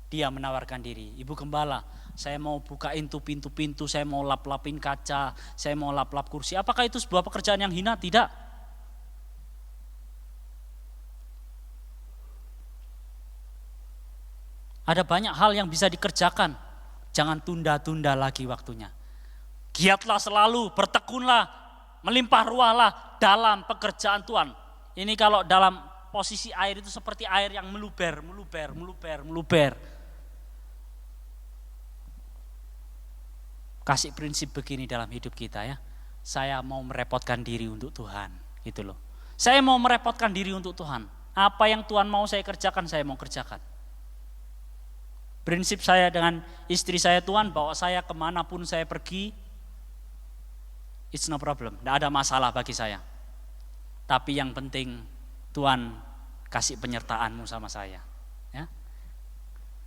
Dia menawarkan diri, ibu gembala, saya mau bukain tuh pintu-pintu, saya mau lap-lapin kaca, saya mau lap-lap kursi. Apakah itu sebuah pekerjaan yang hina? Tidak. Ada banyak hal yang bisa dikerjakan. Jangan tunda-tunda lagi waktunya. Giatlah selalu, bertekunlah, melimpah ruahlah dalam pekerjaan Tuhan. Ini kalau dalam posisi air itu seperti air yang meluber. Kasih prinsip begini dalam hidup kita ya. Saya mau merepotkan diri untuk Tuhan, gitu loh. Saya mau merepotkan diri untuk Tuhan. Apa yang Tuhan mau saya kerjakan, saya mau kerjakan. Prinsip saya dengan istri saya, Tuhan bawa saya kemanapun saya pergi, it's no problem, tidak ada masalah bagi saya. Tapi yang penting Tuhan kasih penyertaan-Mu sama saya. Ya.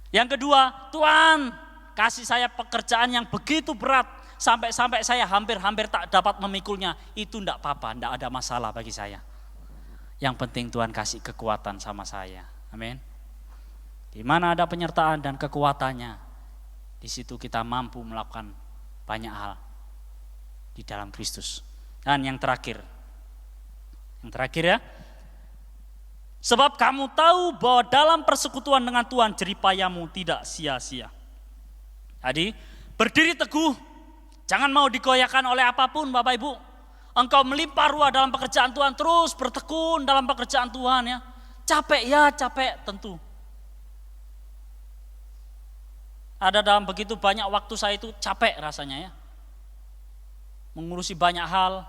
Yang kedua, Tuhan kasih saya pekerjaan yang begitu berat, sampai saya hampir tak dapat memikulnya, itu tidak apa-apa, tidak ada masalah bagi saya. Yang penting Tuhan kasih kekuatan sama saya. Amin. Di mana ada penyertaan dan kekuatannya, di situ kita mampu melakukan banyak hal di dalam Kristus. Dan yang terakhir ya, sebab kamu tahu bahwa dalam persekutuan dengan Tuhan jeripayamu tidak sia-sia. Jadi berdiri teguh, jangan mau digoyahkan oleh apapun Bapak Ibu. Engkau melimpah ruah dalam pekerjaan Tuhan, terus bertekun dalam pekerjaan Tuhan ya. Capek tentu. Ada dalam begitu banyak waktu saya itu capek rasanya ya. Mengurusi banyak hal.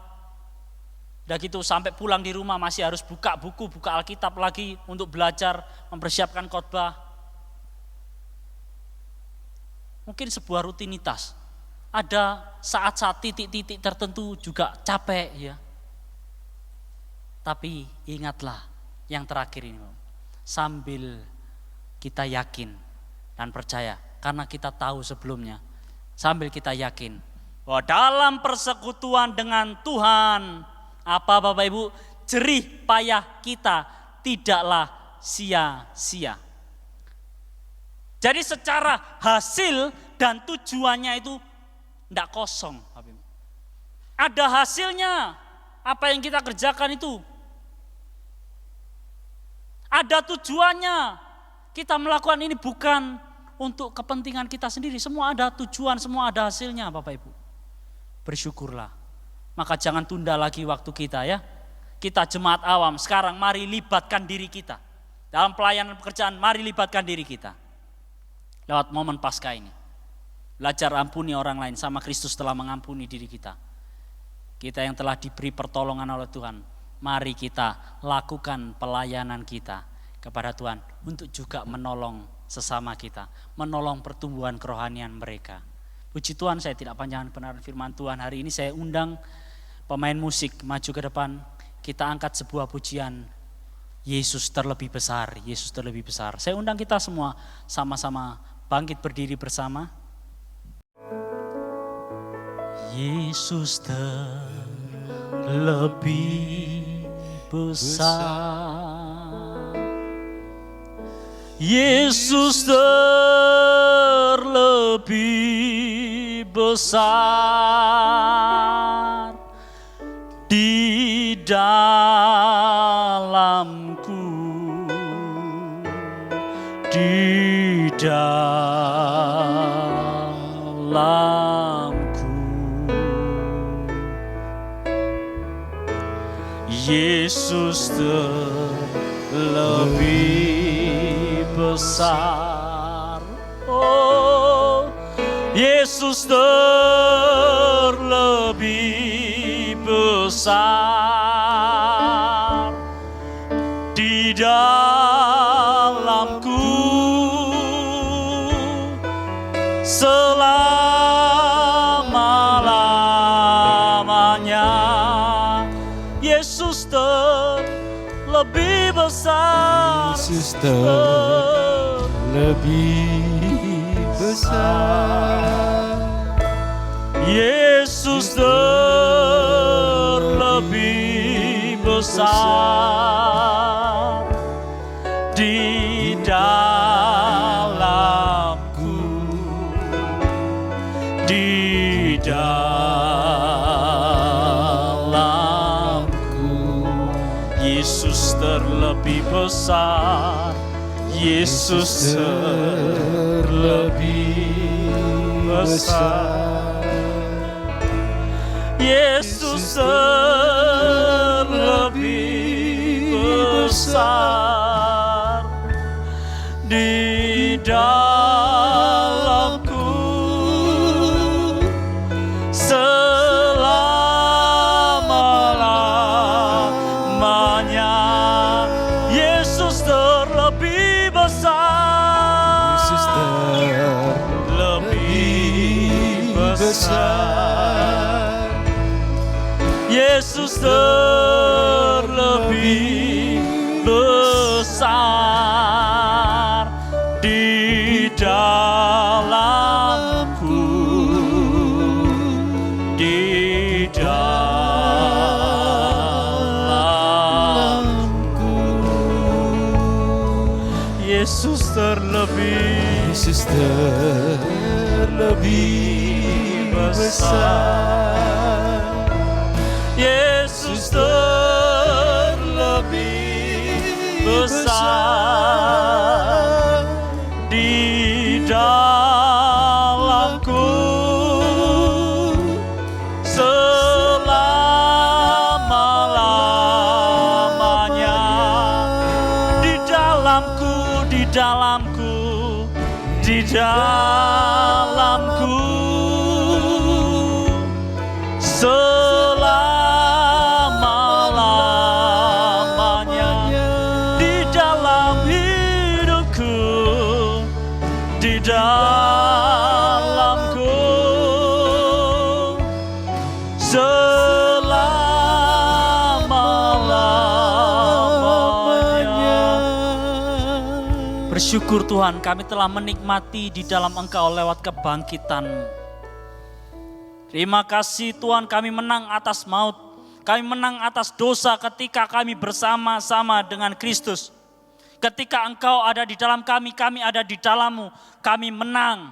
Udah gitu sampai pulang di rumah masih harus buka buku, buka Alkitab lagi untuk belajar, mempersiapkan khotbah. Mungkin sebuah rutinitas. Ada saat-saat titik-titik tertentu juga capek ya. Tapi ingatlah yang terakhir ini, sambil kita yakin dan percaya, karena kita tahu sebelumnya, sambil kita yakin bahwa dalam persekutuan dengan Tuhan, apa Bapak Ibu, jerih payah kita tidaklah sia-sia. Jadi secara hasil dan tujuannya itu tidak kosong. Ada hasilnya, apa yang kita kerjakan itu. Ada tujuannya, kita melakukan ini bukan untuk kepentingan kita sendiri, semua ada tujuan, semua ada hasilnya Bapak Ibu. Bersyukurlah. Maka jangan tunda lagi waktu kita ya. Kita jemaat awam, sekarang mari libatkan diri kita. Dalam pelayanan pekerjaan, mari libatkan diri kita. Lewat momen Paskah ini. Belajar ampuni orang lain sama Kristus telah mengampuni diri kita. Kita yang telah diberi pertolongan oleh Tuhan, mari kita lakukan pelayanan kita kepada Tuhan untuk juga menolong sesama kita, menolong pertumbuhan kerohanian mereka. Puji Tuhan, saya tidak panjangkan kebenaran firman Tuhan. Hari ini saya undang pemain musik maju ke depan. Kita angkat sebuah pujian, Yesus terlebih besar, Yesus terlebih besar. Saya undang kita semua sama-sama bangkit berdiri bersama. Yesus terlebih besar, Yesus terlebih besar di dalamku, di dalamku. Yesus terlebih besar. Yesus terlebih besar di dalamku selama-lamanya. Yesus terlebih besar, Yesus terlebih besar. Yesus terlebih besar di dalamku, di dalamku. Yesus terlebih besar, Yesus terlebih besar. Yesus terlebih besar di dalamku selama-lamanya. Yesus terlebih besar, Yesus lebih besar. Yesus terlebih besar di dalamku, di dalamku. Yesus terlebih besar. Yesus terlebih besar di dalamku selama-lamanya. Di dalamku, di dalamku, di dalamku selama-lamanya. Di dalam hidupku, di dalamku selama-lamanya. Bersyukur Tuhan, kami telah menikmati di dalam Engkau lewat kebangkitan. Terima kasih Tuhan, kami menang atas maut. Kami menang atas dosa ketika kami bersama-sama dengan Kristus. Ketika Engkau ada di dalam kami, kami ada di dalam-Mu. Kami menang.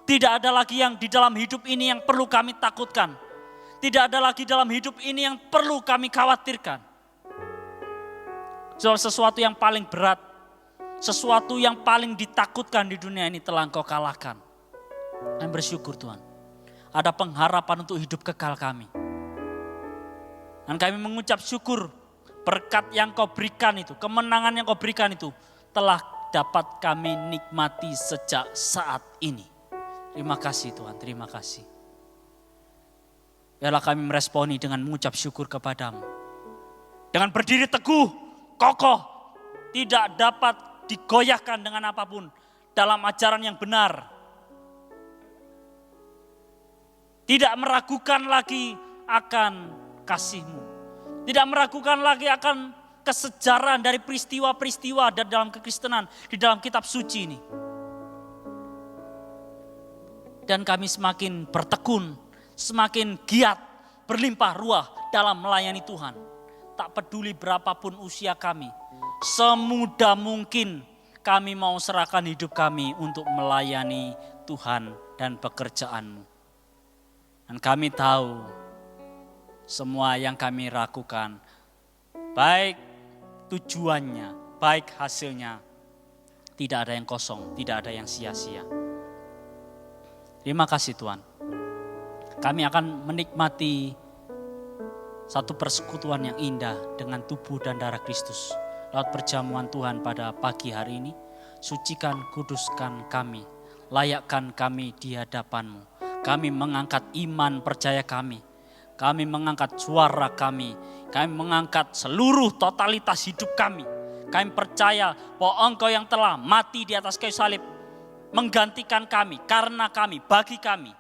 Tidak ada lagi yang di dalam hidup ini yang perlu kami takutkan. Tidak ada lagi dalam hidup ini yang perlu kami khawatirkan. Sesuatu yang paling berat, sesuatu yang paling ditakutkan di dunia ini telah Engkau kalahkan. Kami bersyukur Tuhan. Ada pengharapan untuk hidup kekal kami. Dan kami mengucap syukur berkat yang Kau berikan itu, kemenangan yang Kau berikan itu telah dapat kami nikmati sejak saat ini. Terima kasih Tuhan, terima kasih. Biarlah kami meresponi dengan mengucap syukur kepadamu. Dengan berdiri teguh, kokoh, tidak dapat digoyahkan dengan apapun dalam ajaran yang benar. Tidak meragukan lagi akan kasih-Mu. Tidak meragukan lagi akan kesejarah dari peristiwa-peristiwa dalam kekristenan, di dalam kitab suci ini. Dan kami semakin bertekun, semakin giat, berlimpah ruah dalam melayani Tuhan. Tak peduli berapapun usia kami, semudah mungkin kami mau serahkan hidup kami untuk melayani Tuhan dan pekerjaan-Mu. Dan kami tahu semua yang kami lakukan, baik tujuannya, baik hasilnya, tidak ada yang kosong, tidak ada yang sia-sia. Terima kasih Tuhan. Kami akan menikmati satu persekutuan yang indah dengan tubuh dan darah Kristus. Lewat perjamuan Tuhan pada pagi hari ini, sucikan, kuduskan kami layakkan kami di hadapan-Mu. Kami mengangkat iman percaya kami. Kami mengangkat suara kami. Kami mengangkat seluruh totalitas hidup kami. Kami percaya bahwa Engkau yang telah mati di atas kayu salib menggantikan kami, karena kami, bagi kami.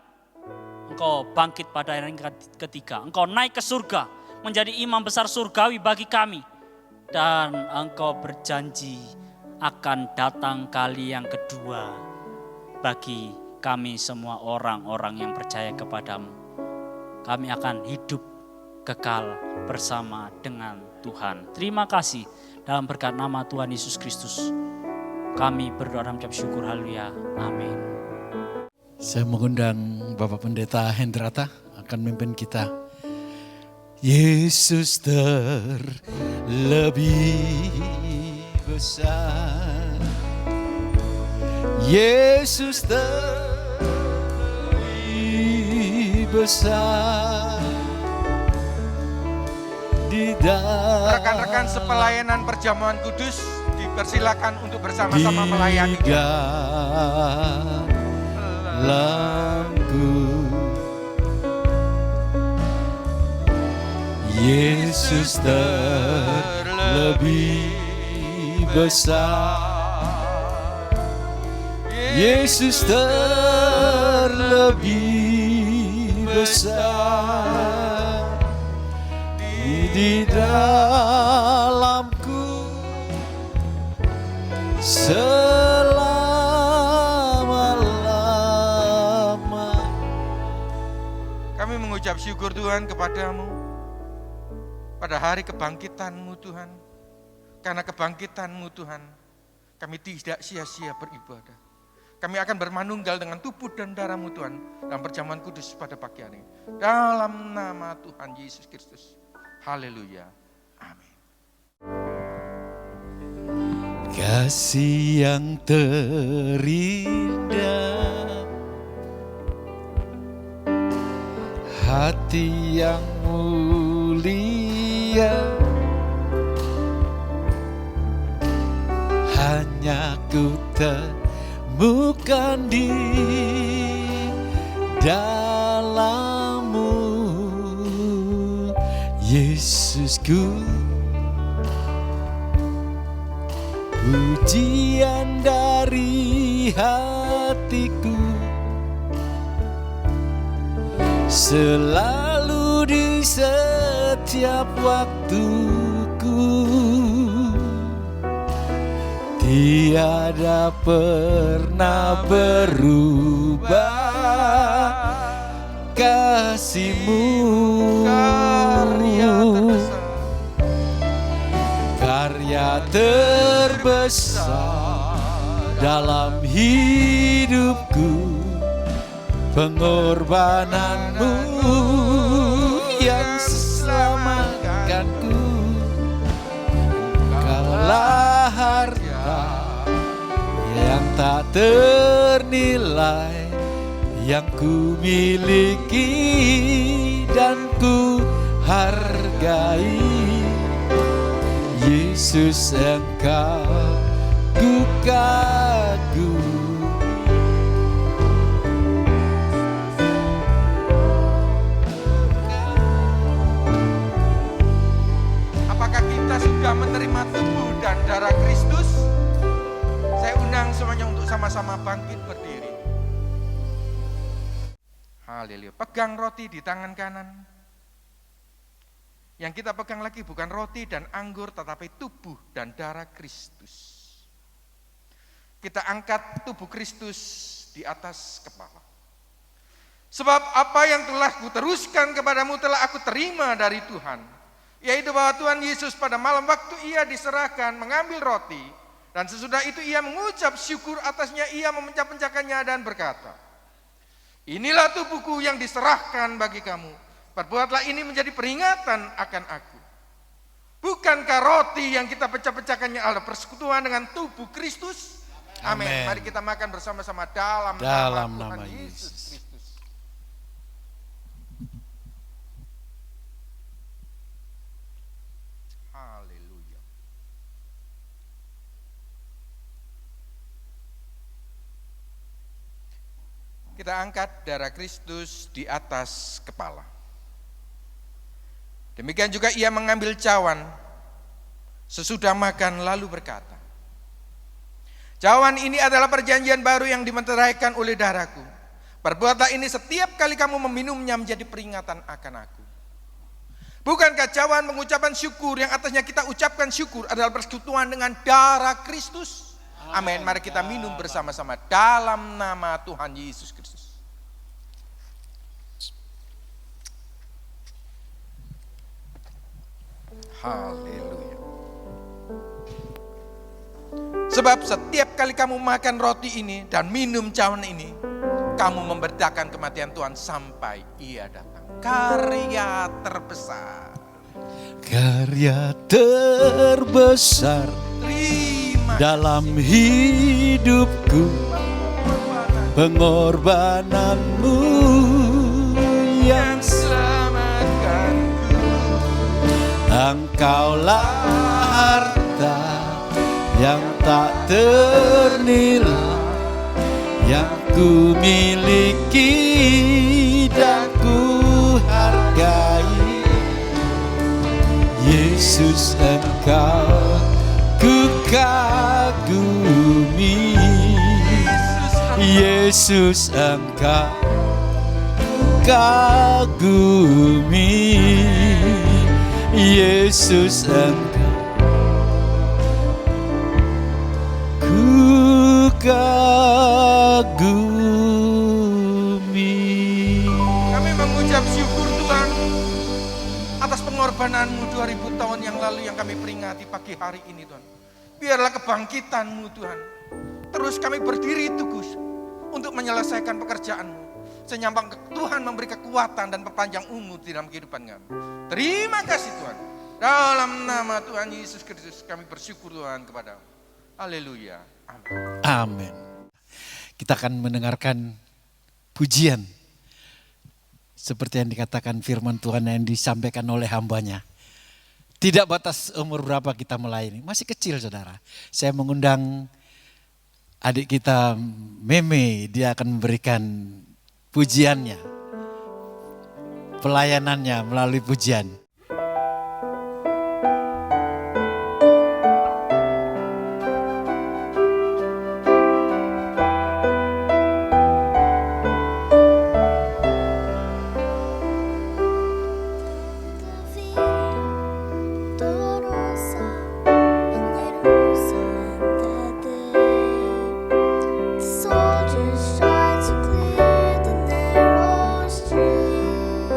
Engkau bangkit pada hari ketiga. Engkau naik ke surga, menjadi imam besar surgawi bagi kami. Dan Engkau berjanji akan datang kali yang kedua bagi kami semua orang-orang yang percaya kepadamu. Kami akan hidup kekal bersama dengan Tuhan. Terima kasih dalam berkat nama Tuhan Yesus Kristus. Kami berdoa dan mengucap syukur, haleluya, amin. Saya mengundang Bapak Pendeta Hendrata akan memimpin kita. Yesus terlebih besar, Yesus terlebih besar. Di dalam Rekan-rekan sepelayanan perjamuan kudus dipersilakan untuk bersama-sama melayani. Dalamku Yesus terlebih besar, Yesus terlebih besar. Di dalamku selama-lama. Kami mengucap syukur Tuhan kepadamu pada hari kebangkitan-Mu Tuhan. Karena kebangkitan-Mu Tuhan, kami tidak sia-sia beribadah. Kami akan bermanunggal dengan tubuh dan darah-Mu Tuhan dalam perjamuan kudus pada pagi hari. Dalam nama Tuhan Yesus Kristus. Haleluya. Amin. Kasih yang terindah, hati yang mulia, hanya ku temukan di dalam-Mu, Yesusku. Pujian dari hatiku selalu di setiap waktuku, tiada pernah berubah kasih-Mu. Karya terbesar dalam hidupku, pengorbanan-Mu yang selamatkanku. Engkaulah harta yang tak ternilai, yang ku miliki dan ku hargai. Yesus, Engkau ku kagumi. Apakah kita sudah menerima tubuh dan darah Kristus? Saya undang semuanya untuk sama-sama bangkit berdiri. Haleluya. Pegang roti di tangan kanan. Yang kita pegang lagi bukan roti dan anggur, tetapi tubuh dan darah Kristus. Kita angkat tubuh Kristus di atas kepala. Sebab apa yang telah kuteruskan kepadamu telah aku terima dari Tuhan. Yaitu bahwa Tuhan Yesus pada malam waktu ia diserahkan mengambil roti. Dan sesudah itu ia mengucap syukur atasnya, ia memecah-pecahkannya dan berkata, inilah tubuhku yang diserahkan bagi kamu. Perbuatlah ini menjadi peringatan akan aku. Bukankah roti yang kita pecah-pecahkannya adalah persekutuan dengan tubuh Kristus? Amin. Mari kita makan bersama-sama dalam nama Tuhan Yesus Kristus. Haleluya. Kita angkat darah Kristus di atas kepala. Demikian juga ia mengambil cawan sesudah makan lalu berkata, cawan ini adalah perjanjian baru yang dimeteraikan oleh darahku. Perbuatlah ini setiap kali kamu meminumnya menjadi peringatan akan aku. Bukankah cawan pengucapan syukur yang atasnya kita ucapkan syukur adalah persekutuan dengan darah Kristus? Amin. Mari kita minum bersama-sama dalam nama Tuhan Yesus Kristus. Haleluya. Sebab setiap kali kamu makan roti ini dan minum cawan ini, kamu memberitakan kematian Tuhan sampai ia datang. Karya terbesar. Karya terbesar dalam hidupku, pengorbananmu yang selamatkanku. Engkaulah harta yang tak ternilai, yang ku miliki dan ku hargai. Yesus, Engkau ku kagumi. Yesus, Engkau kagumi. Yesus, Engkau ku kagumi. Kami mengucap syukur Tuhan atas pengorbananmu 2000 tahun yang lalu yang kami peringati pagi hari ini Tuhan. Biarlah kebangkitanmu Tuhan. Terus kami berdiri teguh untuk menyelesaikan pekerjaanmu. Senyambang Tuhan memberi kekuatan dan perpanjang umur di dalam kehidupan kami. Terima kasih Tuhan. Dalam nama Tuhan Yesus Kristus kami bersyukur Tuhan kepada-Mu. Haleluya. Amin. Amin. Kita akan mendengarkan pujian seperti yang dikatakan firman Tuhan yang disampaikan oleh hambanya. Tidak batas umur berapa kita melayani, masih kecil saudara. Saya mengundang adik kita Meme, dia akan memberikan pujiannya, pelayanannya melalui pujian. Soldiers tried to clear the narrow street.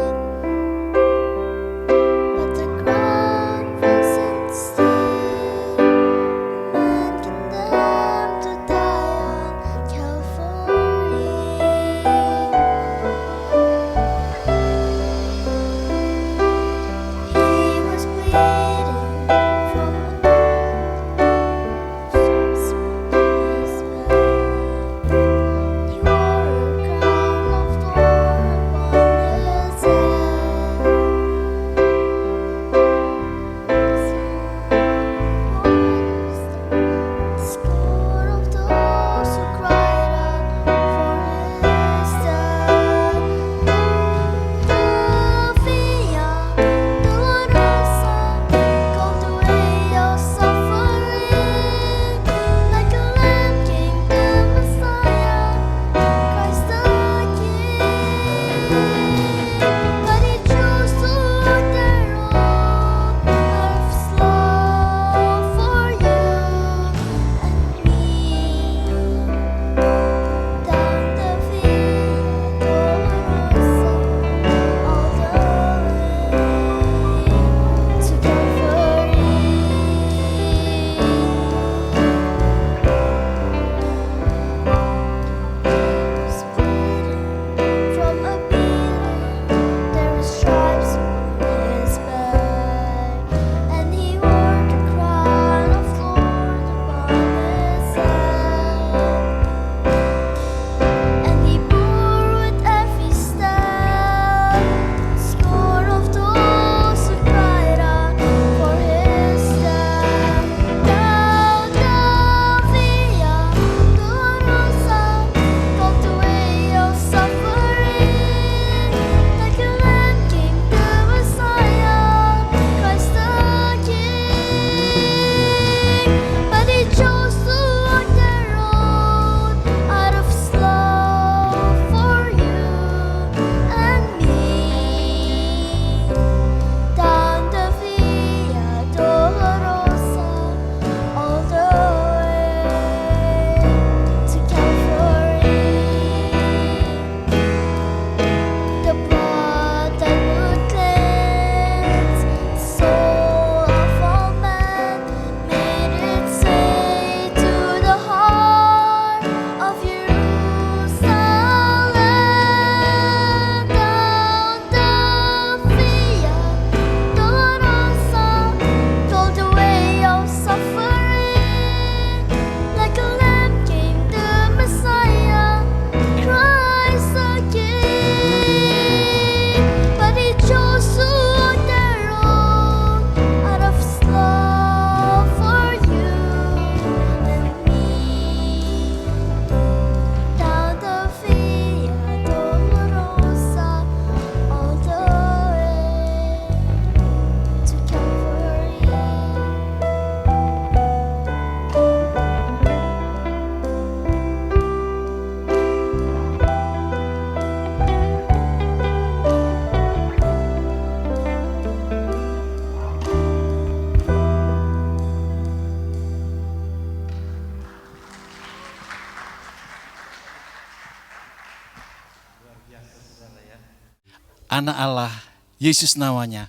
anak Allah, Yesus namanya.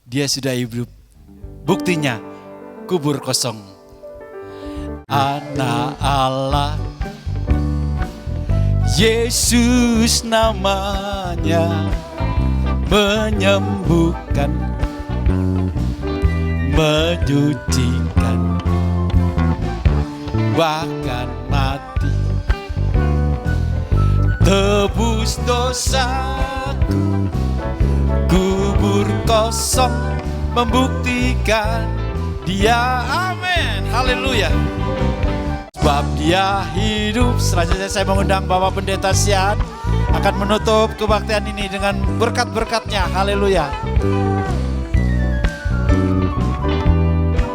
Dia sudah hidup. Buktinya kubur kosong. Anak Allah, Yesus namanya, menyembuhkan, menyucikan, bahkan mati, tebus dosaku. Kubur kosong membuktikan dia, amin, haleluya. Sebab dia hidup. Selanjutnya saya mengundang Bapak Pendeta Sian akan menutup kebaktian ini dengan berkat-berkatnya, haleluya.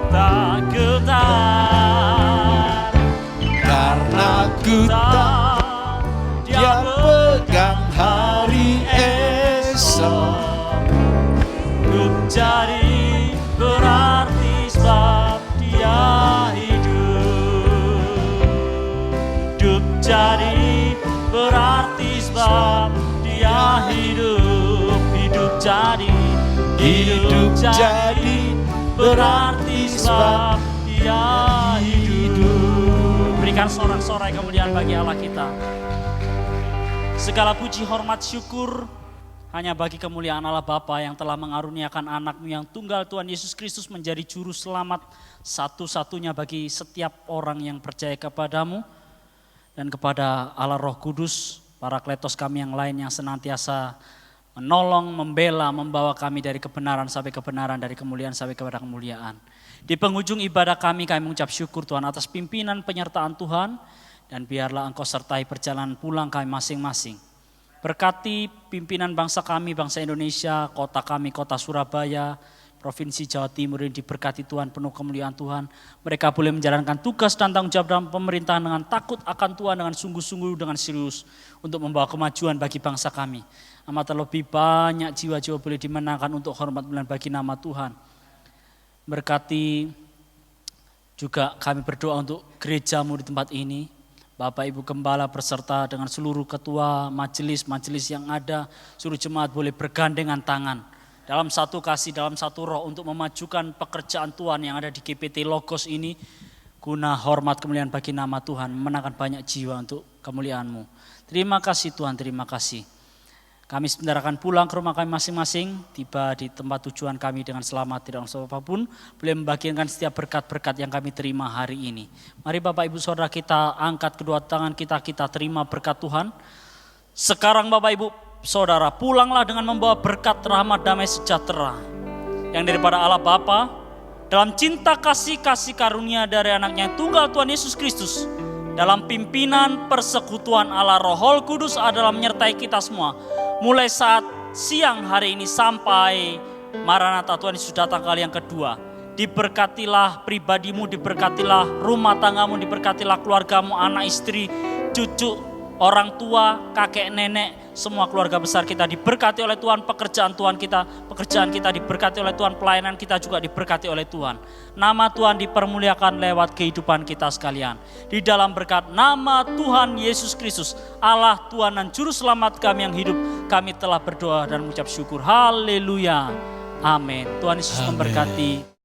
Tak getar Karena ku tahu dia pegang hari esok. hidup jadi berarti sebab dia hidup. Hidup jadi berarti sebab dia hidup. Hidup jadi berarti sebab dia hidup. Berikan sorak-sorai kemuliaan bagi Allah kita. Segala puji, hormat, syukur hanya bagi kemuliaan Allah Bapa yang telah mengaruniakan anak-Mu yang tunggal Tuhan Yesus Kristus menjadi juru selamat satu-satunya bagi setiap orang yang percaya kepadamu. Dan kepada Allah Roh Kudus, para kletos kami yang lain yang senantiasa menolong, membela, membawa kami dari kebenaran sampai kebenaran, dari kemuliaan sampai kepada kemuliaan. Di penghujung ibadah kami mengucap syukur Tuhan atas pimpinan penyertaan Tuhan, dan biarlah Engkau sertai perjalanan pulang kami masing-masing. Berkati pimpinan bangsa kami, bangsa Indonesia, kota kami, kota Surabaya, Provinsi Jawa Timur ini diberkati Tuhan, penuh kemuliaan Tuhan. Mereka boleh menjalankan tugas dan tanggung jawab dalam pemerintahan dengan takut akan Tuhan, dengan sungguh-sungguh, dengan serius untuk membawa kemajuan bagi bangsa kami. Amat terlebih banyak jiwa-jiwa boleh dimenangkan untuk hormat dan bagi nama Tuhan. Berkati juga kami berdoa untuk gereja-Mu di tempat ini. Bapak Ibu Gembala berserta dengan seluruh ketua majelis-majelis yang ada, seluruh jemaat boleh bergandengan tangan dalam satu kasih, dalam satu roh untuk memajukan pekerjaan Tuhan yang ada di GPT Logos ini, guna hormat kemuliaan bagi nama Tuhan, memenangkan banyak jiwa untuk kemuliaan-Mu. Terima kasih Tuhan, terima kasih. Kami sebentar akan pulang ke rumah kami masing-masing, tiba di tempat tujuan kami dengan selamat, tidak ada apapun, boleh membagikan setiap berkat-berkat yang kami terima hari ini. Mari Bapak Ibu Saudara kita angkat kedua tangan kita terima berkat Tuhan. Sekarang Bapak Ibu Saudara pulanglah dengan membawa berkat rahmat damai sejahtera yang daripada Allah Bapa, dalam cinta kasih karunia dari anaknya yang tunggal Tuhan Yesus Kristus, dalam pimpinan persekutuan Allah Roh Kudus adalah menyertai kita semua. Mulai saat siang hari ini sampai Maranatha Tuhan Yesus datang kali yang kedua. Diberkatilah pribadimu, diberkatilah rumah tanggamu, diberkatilah keluargamu, anak istri, cucu, orang tua, kakek nenek, semua keluarga besar kita diberkati oleh Tuhan. Pekerjaan kita diberkati oleh Tuhan, pelayanan kita juga diberkati oleh Tuhan. Nama Tuhan dipermuliakan lewat kehidupan kita sekalian. Di dalam berkat nama Tuhan Yesus Kristus, Allah Tuhan dan Juru Selamat kami yang hidup, kami telah berdoa dan mengucap syukur. Haleluya. Amin. Tuhan Yesus memberkati.